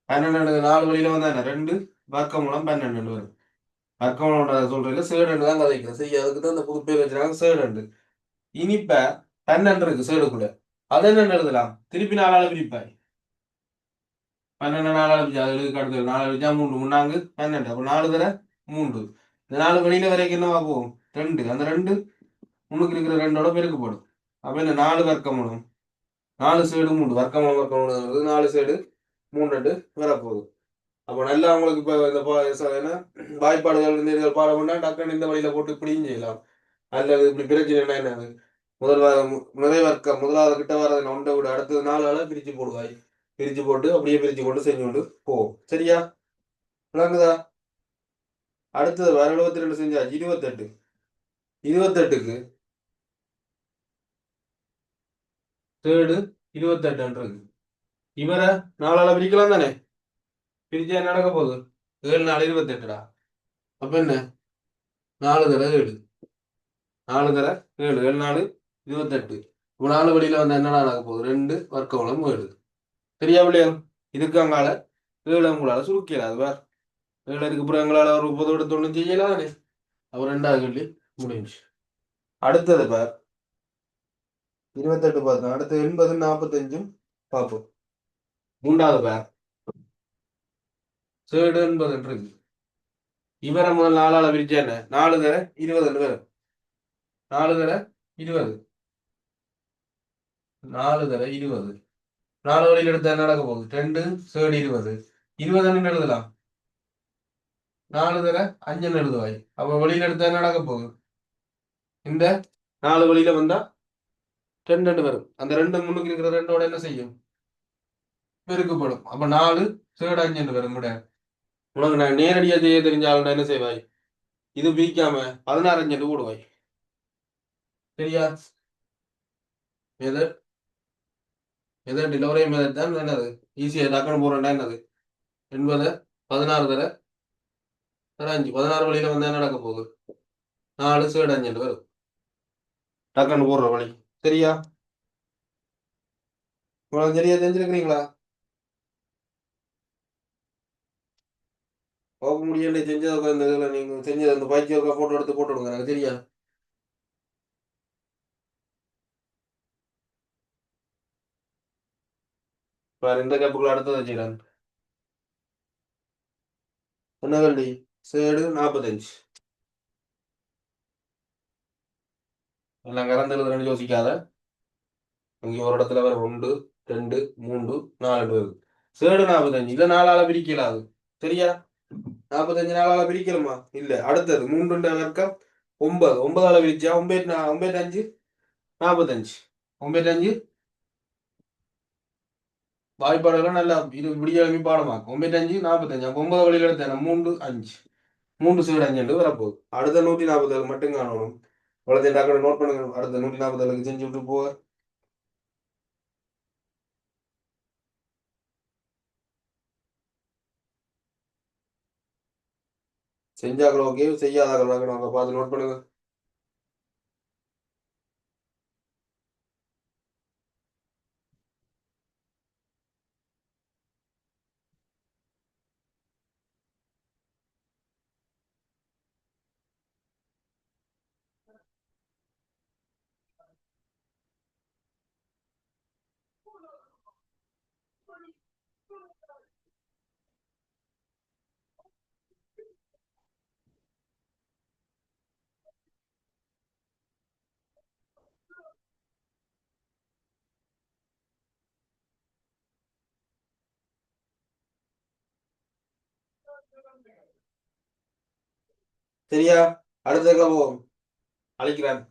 12 4 வழியில வந்தா என்ன 2 வர்க்கமூலம் 12 வரும் வர்க்கமூலம் சொல்றதுல சேடு தான் கதைக்கிறேன் சரி அதுக்கு தான் இந்த புது பேர் வச்சுருக்காங்க சேடு இனிப்ப 12 இருக்கு சேடுக்குள்ள அதை என்ன எழுதலாம் திருப்பி 4 அளவிரிப்பாய் 12 4 அளவிச்சு அது அடுத்து 4 வச்சா 3 முன்னாங்கு 12 அப்ப 4 தர 3 இந்த 4 வெளியில வரைக்கும் என்னவா போகும் 2 அந்த 2 முன்னுக்கு இருக்கிற 2ஓட பெருக்கப்படும் அப்ப இந்த 4 வர்க்கமூலம் 4 சைடு 3 வர்க்கமூலம் வர்க்கமூலம் 4 சைடு 3 2 வரப்போகுது அப்போ நல்லா உங்களுக்கு இப்போ இந்த என்ன வாய்ப்பாடுகள் இந்த இதுகள் பாடம் பண்ணா டக்குன்னு இந்த வழியில போட்டு இப்படியும் செய்யலாம் அல்லது இப்படி பிரச்சனை என்னது நிறைய வர்க்கம் முதலாவது கிட்ட வர்றது ஒன்றை விட அடுத்தது 4 ஆள பிரிச்சு போடுவாய் பிரிச்சு போட்டு அப்படியே பிரிச்சு கொண்டு செஞ்சு கொண்டு போவோம் சரியா விளங்குதா அடுத்தது 72 செஞ்சாச்சு 28 28க்கு தேர்டு 28 இவரை 4 ஆள பிரிக்கலாம் தானே பிரிச்சா என்ன நடக்க போகுது 7 4 28டா அப்ப என்ன 4 தர 7 4 தர 7 7 4 28 இப்போ 4 வழியில வந்து என்ன நடக்க போகுது 2 வர்க்கமூலம் 7 சரியா பிள்ளையா இதுக்கு அங்கால 7 உங்களால சுருக்கல அது வேற 7 இருக்கு அப்புறம் எங்களால ஒரு 30 எடுத்து ஒன்றும் செய்யலாம் தானே அவர் 2வது கேள்வி முடிஞ்சு அடுத்தது பார் 28 பார்த்தோம் அடுத்து 80 45 பார்ப்போம் 3வது பார் சேடு 80 இருக்கு இவரை முதல் 4 ஆள பிரிச்சா என்ன 4 தர 20 வரும் 4 தர 20 4 தர 20 4 வழியில் எடுத்தா என்ன நடக்க போகுது 2 சேடு 20 20 எழுதலாம் 4 தர 5 எழுதுவாய் அப்ப வெளியில எடுத்தா என்ன நடக்க போகுது இந்த 4 வழியில வந்தா 2 வரும் அந்த 2 முன்னுக்கு இருக்கிற 2ஓட என்ன செய்யும் பெருக்கப்படும் அப்ப 4 சேடு 5 வரும் விட உனக்கு நான் நேரடியா செய்ய தெரிஞ்சாலும் என்ன செய்வாய் இது பிரிக்காம 16 5 போடுவாய் சரியா மெதட் மெதட் இல்லை ஒரே மெதட் தான் என்னது ஈஸியா டக்குனு போறேன்டா என்னது 80 16 தர 5 16 வழியில வந்தா என்ன நடக்க போகுது 4 சேடு 5 வரும் டக்குனு போடுற வழி சரியா உங்களுக்கு சரியா தெரிஞ்சிருக்கிறீங்களா போக முடியல செஞ்சதை இந்த இதில் நீங்கள் செஞ்ச அந்த பயிற்சி ஒருக்கா ஃபோட்டோ எடுத்து போட்டு விடுங்க எனக்கு சரியா வேறு இந்த கேப்புக்குள்ள அடுத்தது வச்சுக்கிறேன் என்ன கல்வி சேடு 45 எல்லாம் கலந்து எழுதுறேன்னு யோசிக்காத இங்கே ஒரு இடத்துல வேற 1 2 3 4 வருது சேடு 45 இதை 4 ஆள பிரிக்கலாது சரியா 45 4 ஆள பிரிக்கலுமா இல்ல அடுத்தது 3 வர்க்கம் 9 9 ஆள பிரிச்சா 9 9 5 45 9 5 வாய்ப்பாடுகள் நல்லா இது விடியழமி பாடமாக்கும் 9 5 45 அப்போ 9 வழியில் எடுத்தேன் 3 5 3 சேடு 5 வரப்போகுது அடுத்த 147 மட்டும் காணணும் குழந்தை டாக்டர் நோட் பண்ணுங்க அடுத்த 147க்கு செஞ்சு விட்டு போக செஞ்சாக்கள் ஓகே செய்யாதாக்கள் பார்த்து நோட் பண்ணுங்க சரியா? அடுத்ததுல போவோம். அழைக்கிறேன்.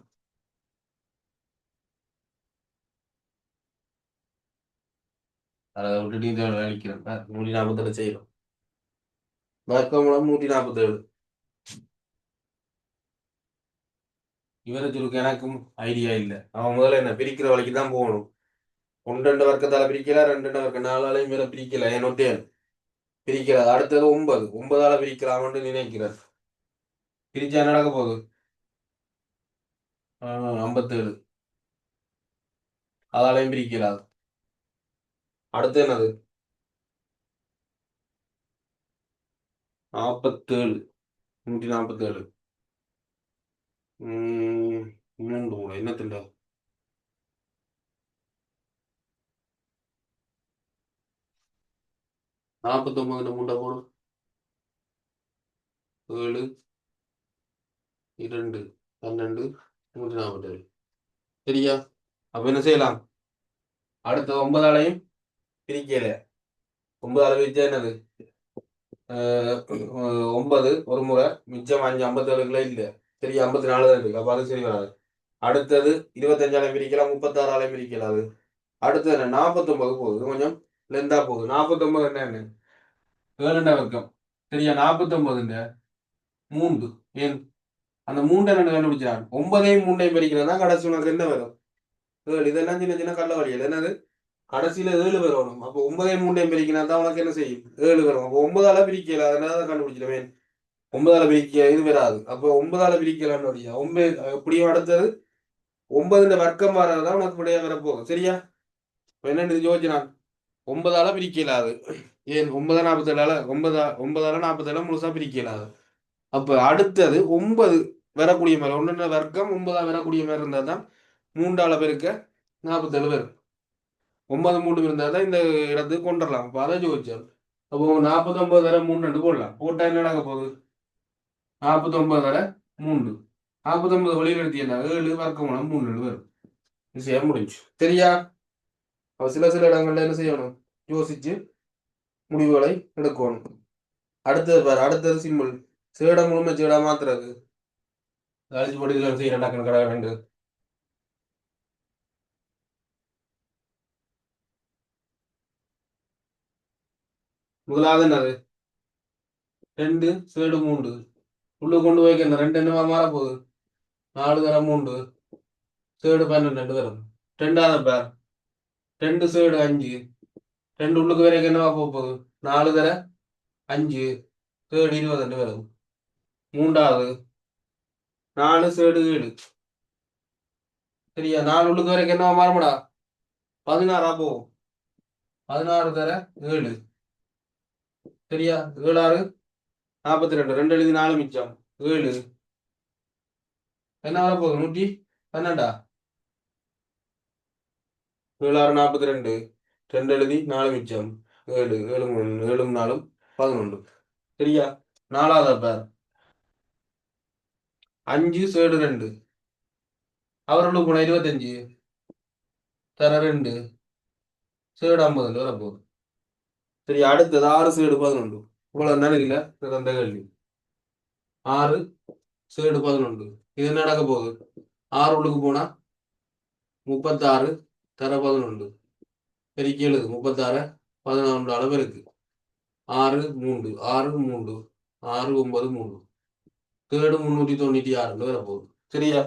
அதை விட்டுட்டு இதை அழிக்கிறேன். 147 செய்யணும். வர்க்கமூலம் 147. இவரை சுருக்க எனக்கும் ஐடியா இல்லை. அவன் முதல்ல என்ன பிரிக்கிற வழிக்கு தான் போகணும். ஒன்று ரெண்டு வர்க்கத்தால பிரிக்கல, ரெண்டு ரெண்டு வர்க்கம் நாலாலையும் மேல பிரிக்கல. என் ஒட்டேன் பிரிக்கிறது. அடுத்தது 9. 9ஆல பிரிக்கலாம்னு நினைக்கிறார். பிரிச்சா என்ன நடக்க போகுது? 57. அதாலையும் பிரிக்கலாது. அடுத்து என்னது? 47. 147. மூன்று மூணு என்ன திண்ட 49 மூண்டை போடும். 7 2 12 147. சரியா? அப்ப என்ன செய்யலாம்? அடுத்த 9ஆலையும் பிரிக்கல. 9ஆல பிரிச்சா என்னது? 9 ஒரு முறை மிச்சம் 5 57 இல்லை. சரி 54 தான் இருக்கு. அப்ப அது சரி வராது. அடுத்தது 25ஆலையும் பிரிக்கலாம், 36ஆலையும் பிரிக்கலாம். அது அடுத்தது என்ன? 49 போகுது. கொஞ்சம் லெந்தா போகுது. 49 என்ன? 7 வர்க்கம். சரியா? 49 மூன்று. ஏன் அந்த மூன்று என்ன கண்டுபிடிச்சான்? 9ஐயும் 3ஐயும் பிரிக்கிறது தான் கடைசி உனக்கு என்ன வரும்? 7. இதெல்லாம் சின்ன சின்ன கள்ள வழிகள். என்னது? கடைசியில 7 வரணும். அப்போ 9ஐயும் 3ஐயும் பிரிக்கினா தான் உனக்கு என்ன செய்யும்? 7 வரும். அப்போ 9ஆல பிரிக்கல. அதனால தான் கண்டுபிடிச்சிடுவேன். 9ஆல பிரிக்க இது வராது. அப்போ 9ஆல பிரிக்கலான்னு வழியா 9 எப்படியும் அடுத்தது 9 வர்க்கம் வர்றதுதான் உனக்கு விடையா வரப்போகும். சரியா? என்னன்னு யோசிச்சான்? 9ஆல பிரிக்கலாது. ஏன் 9 47 9ஆல 47 முழுசா பிரிக்கலாது. அப்ப அடுத்தது 9 வரக்கூடிய மாதிரி ஒன்று வர்க்கம் 9ஆ வரக்கூடிய மாதிரி இருந்தால் தான் 3ஆல பெருக்க 47 பேர். 9 3 இருந்தால் தான் இந்த இடத்துக்கு கொண்டுடலாம். அப்போ அதை யோசிச்சோம். அப்போ 49 தர 3 போடலாம். போட்டா என்ன நடக்க போகுது? 49 தர 3. 49 வெளியில் எடுத்தீங்கன்னா 7 வர்க்கமூலம் 3 வரும். விஷயம் முடிஞ்சு. சரியா? சில சில இடங்கள்ல என்ன செய்யணும்? யோசிச்சு முடிவுகளை எடுக்கணும். அடுத்தது பாரு. அடுத்தது சிம்பிள். சேடம் முழுமை சேடா மாத்துறது. அழிச்சு போட்டு இதில் செய்ய ரெண்டாக்கணும் கடை வேண்டும். முதலாவது என்னது? 2 சேடு 3 உள்ள கொண்டு போய்க்க இந்த 2 என்னவா மாற போகுது? 4 தர 3 சேடு 12 வரும். ரெண்டாவது பேர் 2 சேடு 5 2 உள்ளுக்கு வரைக்கும் என்னவா போக போகுது? 4 தர 5 சேடு 22 வரும். மூன்றாவது 4 சேடு 7. சரியா? 4 உள்ளுக்கு வரைக்கும் என்னவா மாறுமடா? 16ஆ போகும். 16 தர 7. சரியா? 7 6 42. 2 எழுதி 4 மிச்சம் 7 என்ன வர போகுது? 112. 7 6 42. 2 எழுதி 4 மிச்சம் 7 7 7 4 11. சரியா? நாலாவது பேர் 5 சேடு 2 அவர்களுக்கு போன 25 தர 2 சேடு 50 வரப்போகுது. சரி அடுத்தது 6 சேடு 11. இவ்வளவு நினைக்கல அந்த கேள்வி. 6 சேடு 11 இது என்ன நடக்க போகுது? 6 உள்ளுக்கு போனா 36 தர 11 பெருக்கி எழுது. 36 11 அளவு இருக்கு. 6 3 6 3 6 9 3 சேடு 396 வரப்போகுது. சரியா?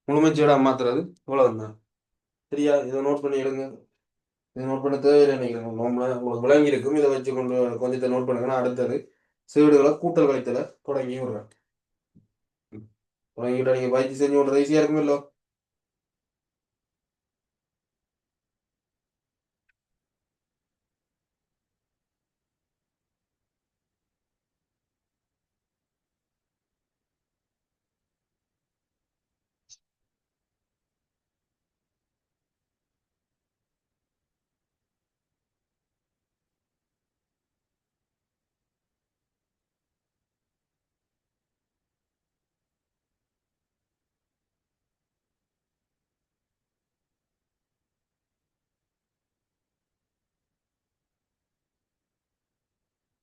முழுமைச்சேடா மாத்துறது இவ்வளவுதான். சரியா? இதை நோட் பண்ணி எடுங்க. இதை நோட் பண்ண தேவையில்லை நினைக்கிறேன். உங்களுக்கு விளங்கி இருக்கும். இதை வச்சு கொண்டு கொஞ்சத்தை நோட் பண்ணுங்கன்னா அடுத்தது சேடுகளை கூட்டல் கழித்தல தொடங்கி விடுறேன். தொடங்கிட்ட நீங்க பயிற்சி செஞ்சு விடுறது ஈஸியா இருக்கும் இல்லோ?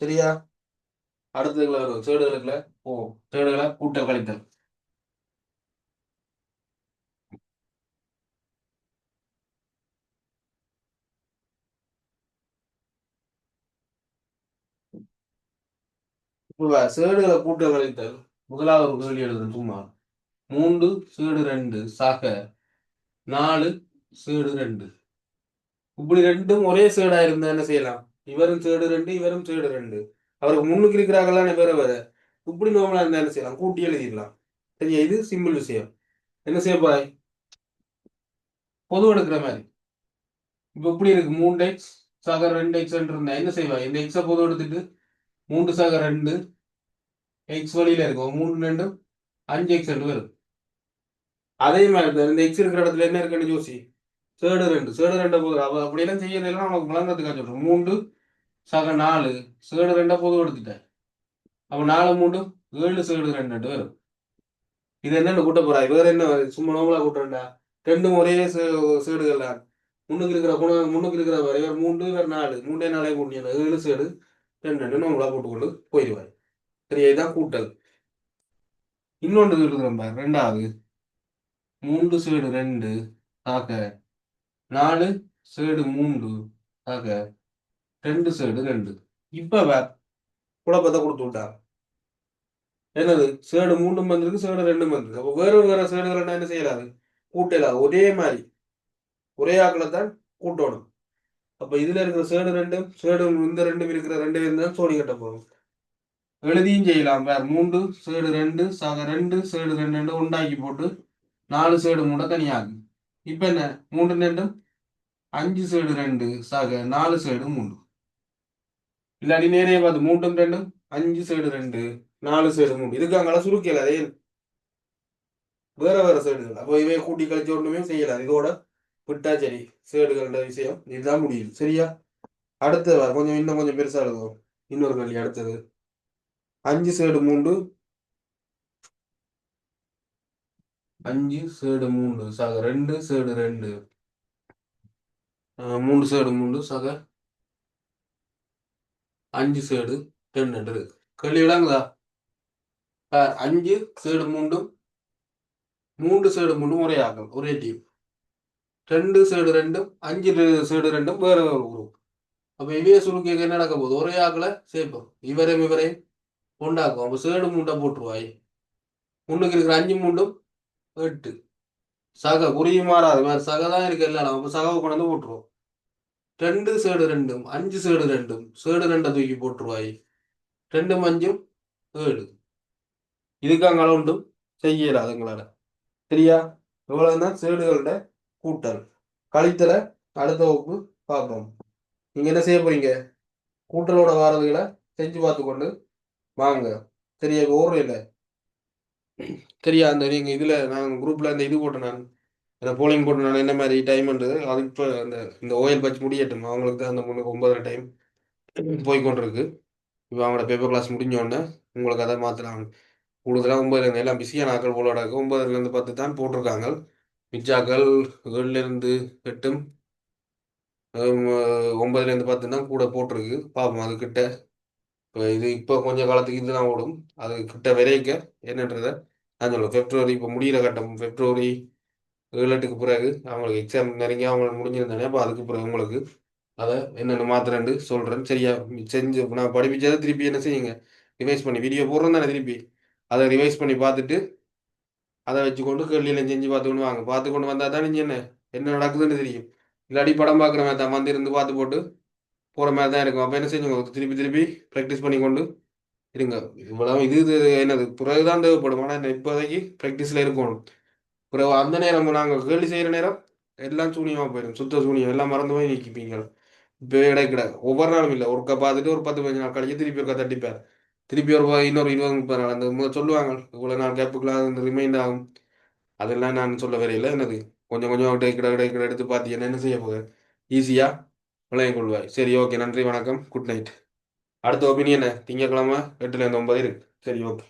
சரியா? அடுத்ததுல வரும் சேடுகளுக்குள்ள சேடுகளை கூட்டல் கழித்தல். இப்ப சேடுகளை கூட்டல் கழித்தல் முதலாவது ஒரு கேள்வி எழுதுறேன் சும்மா. 3 சேடு 2 சக 4 சேடு 2. இப்படி ரெண்டும் ஒரே சேடா இருந்தா என்ன செய்யலாம்? இவரும் சேடு 2 இவரும் சேடு 2. அவருக்கு முன்னுக்கு இருக்கிறாங்களான்னு வேற வேற. இப்படி நார்மலா இருந்தா என்ன செய்யலாம்? கூட்டி எழுதிடலாம். சரியா? இது சிம்பிள் விஷயம். என்ன செய்ய போறாய்? பொது எடுக்கிற மாதிரி. இப்ப எப்படி இருக்கு? 3x சக 2x இருந்தா என்ன செய்வாய்? இந்த எக்ஸ பொது எடுத்துட்டு 3 சக 2 எக்ஸ் வழியில இருக்கும். 3 2 5x வரும். அதே மாதிரி தான் இந்த எக்ஸ் இருக்கிற இடத்துல என்ன இருக்குன்னு யோசி. சேடு 2 சேடு 2 போது அப்படியெல்லாம் செய்யறதெல்லாம் நமக்கு விளங்கத்துக்காக சொல்றோம். 3 சக 4 சேடு 2 பொது எடுத்துட்டேன். அப்ப 4 3 7 சேடு 2 வரும். இது என்னன்னு கூட்ட போறா? வேற என்ன சும்மா நோமலா கூட்டுறா? ரெண்டும் ஒரே சேடுகள் தான். முன்னுக்கு இருக்கிற இவர் 3 இவர் 4 3 4 கூட்டிய 7 சேடு 2 நோமலா போட்டுக்கொண்டு போயிடுவார். சரியா? இதுதான் கூட்டல். இன்னொன்று எழுதுறோம் பாரு. ரெண்டாவது 3 சேடு 2 ஆக 4 சேடு 3 ஆக 2 சேடு 2. இப்ப குழப்பத்தை கொடுத்து விட்டார். என்னது? சேடு 3 வந்திருக்கு, சேடு 2 வந்திருக்கு. அப்போ வேற வேற சேடுகள் என்ன செய்யலாது? கூட்டலாது. ஒரே மாதிரி ஒரே ஆக்களைத்தான் கூட்டணும். அப்ப இதுல இருக்கிற சேடு 2 சேடு இந்த 2 இருக்கிற 2 பேரும் தான் சோடி கட்ட போகும். எழுதியும் செய்யலாம். வேற 3 சேடு 2 சக 2 சேடு 2 உண்டாக்கி போட்டு 4 சேடு 3 தனியாகும். இப்ப என்ன? 3 2 5 சேடு 2 சக 4 சேடு 3. இல்லாட்டி நேரே பார்த்து 3 2 5 சேடு 2 4 சேடு 3. இதுக்கு அங்கே சுருக்கல. அதே வேற வேற சேடுகள். அப்போ இவை கூட்டி கழிச்சு ஒன்றுமே செய்யலாம். இதோட விட்டா சரி. சேடுகள விஷயம் இதுதான் முடியுது. சரியா? அடுத்தது கொஞ்சம் இன்னும் கொஞ்சம் பெருசா எழுதுவோம். இன்னொரு கேள்வி அடுத்தது 5 சேடு 3 5 சேடு 3 சக 2 சேடு 2 3 சேடு 3 சக 5 சேடு 2 கேள்வி விடாங்களா? 5 சேடு 3 3 சேடு 3 ஒரே ஆகும். ஒரே டீம். 2 சேடு 2 5 சேடு 2 வேற ஒரு குரூப். அப்ப இவைய சுருக்கி என்ன நடக்க போகுது? ஒரே ஆக்கல சேர்ப்போம். இவரையும் உண்டாக்கும். அப்ப சேடு 3 போட்டுருவாய். முன்னுக்கு இருக்கிற 5 3 8 சக குறிய மாறாது. வேற சக தான் இருக்கு எல்லாம். அப்ப சகாவை கொண்டு வந்து போட்டுருவோம். 2 சேடு 2 5 சேடு 2 சேடு 2 தூக்கி போட்டுருவாய். 2 5 7. இதுக்கு அங்கே உண்டும் செய்யல அதுங்களால. சரியா? இவ்வளவுதான் சேடுகளோட கூட்டல் கழித்தல. அடுத்த வகுப்பு பார்ப்போம். நீங்க என்ன செய்ய போறீங்க? கூட்டலோட வாரதுகளை செஞ்சு பார்த்து கொண்டு வாங்க. சரியா? ஓடுற இல்லை. சரியா? அந்த நீங்க இதுல நான் குரூப்ல அந்த இது போட்டேன். நான் அந்த போலிங் போட்டு நான் என்ன மாதிரி டைம்ன்றது அது இப்போ அந்த இந்த ஓஎல் பட்ச் முடியட்டும். அவங்களுக்கு தான் அந்த 9:30 டைம் போய்கொண்டிருக்கு. இப்போ அவங்களோட பேப்பர் கிளாஸ் முடிஞ்ச உடனே உங்களுக்கு அதை மாற்றலாம். கூடுதலாக 9 எல்லாம் பிஸியான ஆக்கள் போலோட 9 10 தான் போட்டிருக்காங்க. மிச்சாக்கள் 7 8 9 10 தான் கூட போட்டிருக்கு. பார்ப்போம் அதுக்கிட்ட. இப்போ இது இப்போ கொஞ்சம் காலத்துக்கு இதுதான் ஓடும். அது கிட்ட விரைக்க என்னன்றதை நான் சொல்லுவேன். பிப்ரவரி இப்போ முடிகிற கட்டம். பிப்ரவரி 7 பிறகு அவங்களுக்கு எக்ஸாம் நெருங்கி அவங்களுக்கு முடிஞ்சிருந்தானே. அப்போ அதுக்கு பிறகு உங்களுக்கு அதை என்னென்ன மாத்திரண்டு சொல்கிறேன். சரியா? செஞ்சு நான் படிப்பிச்சதை திருப்பி என்ன செய்யுங்க? ரிவைஸ் பண்ணி வீடியோ போடுறோம் தானே திருப்பி அதை ரிவைஸ் பண்ணி பார்த்துட்டு அதை வச்சுக்கொண்டு கேள்வியெல்லாம் செஞ்சு பார்த்துக்கொண்டு வாங்க. பார்த்து கொண்டு வந்தால் தான் நீங்கள் என்ன நடக்குதுன்னு தெரியும். இல்லாட்டி படம் பார்க்குற மாதிரி தான் வந்து இருந்து பார்த்து போட்டு போகிற மாதிரி தான் இருக்கும். அப்போ என்ன செஞ்சுங்க? திருப்பி திருப்பி ப்ராக்டிஸ் பண்ணி கொண்டு இருங்க. இவ்வளவு இது என்னது பிறகுதான் தேவைப்படும். ஆனால் இப்போதைக்கு ப்ராக்டிஸில் இருக்கணும். பிறகு அந்த நேரம் நாங்கள் கேள்வி செய்கிற நேரம் எல்லாம் சூனியமாக போயிடும். சுத்த சூனியம் எல்லாம் மறந்து போய் நிற்கிப்பீங்க. இப்போ கிடைக்கிட ஒவ்வொரு நாளும் இல்லை. ஒருக்கா பார்த்துட்டு ஒரு 10 15 நாள் கழிச்சு திருப்பி ஒருக்கா தட்டிப்பார். திருப்பி ஒரு இன்னொரு 20 30 நாள் அந்த சொல்லுவாங்க. இவ்வளோ நாள் கேப்புக்கெல்லாம் அந்த ரிமைண்ட் ஆகும். அதெல்லாம் நான் சொல்ல வரையில. என்னது கொஞ்சம் கொஞ்சம் கிடைக்கிட எடுத்து பார்த்தீங்கன்னா என்ன செய்ய போகுது? ஈஸியாக விளையம் கொள்வாய். சரி, ஓகே. நன்றி, வணக்கம், குட் நைட். அடுத்த ஒப்பீனியன் திங்கக்கிழமை 8 to 9 இருக்கு. சரி, ஓகே.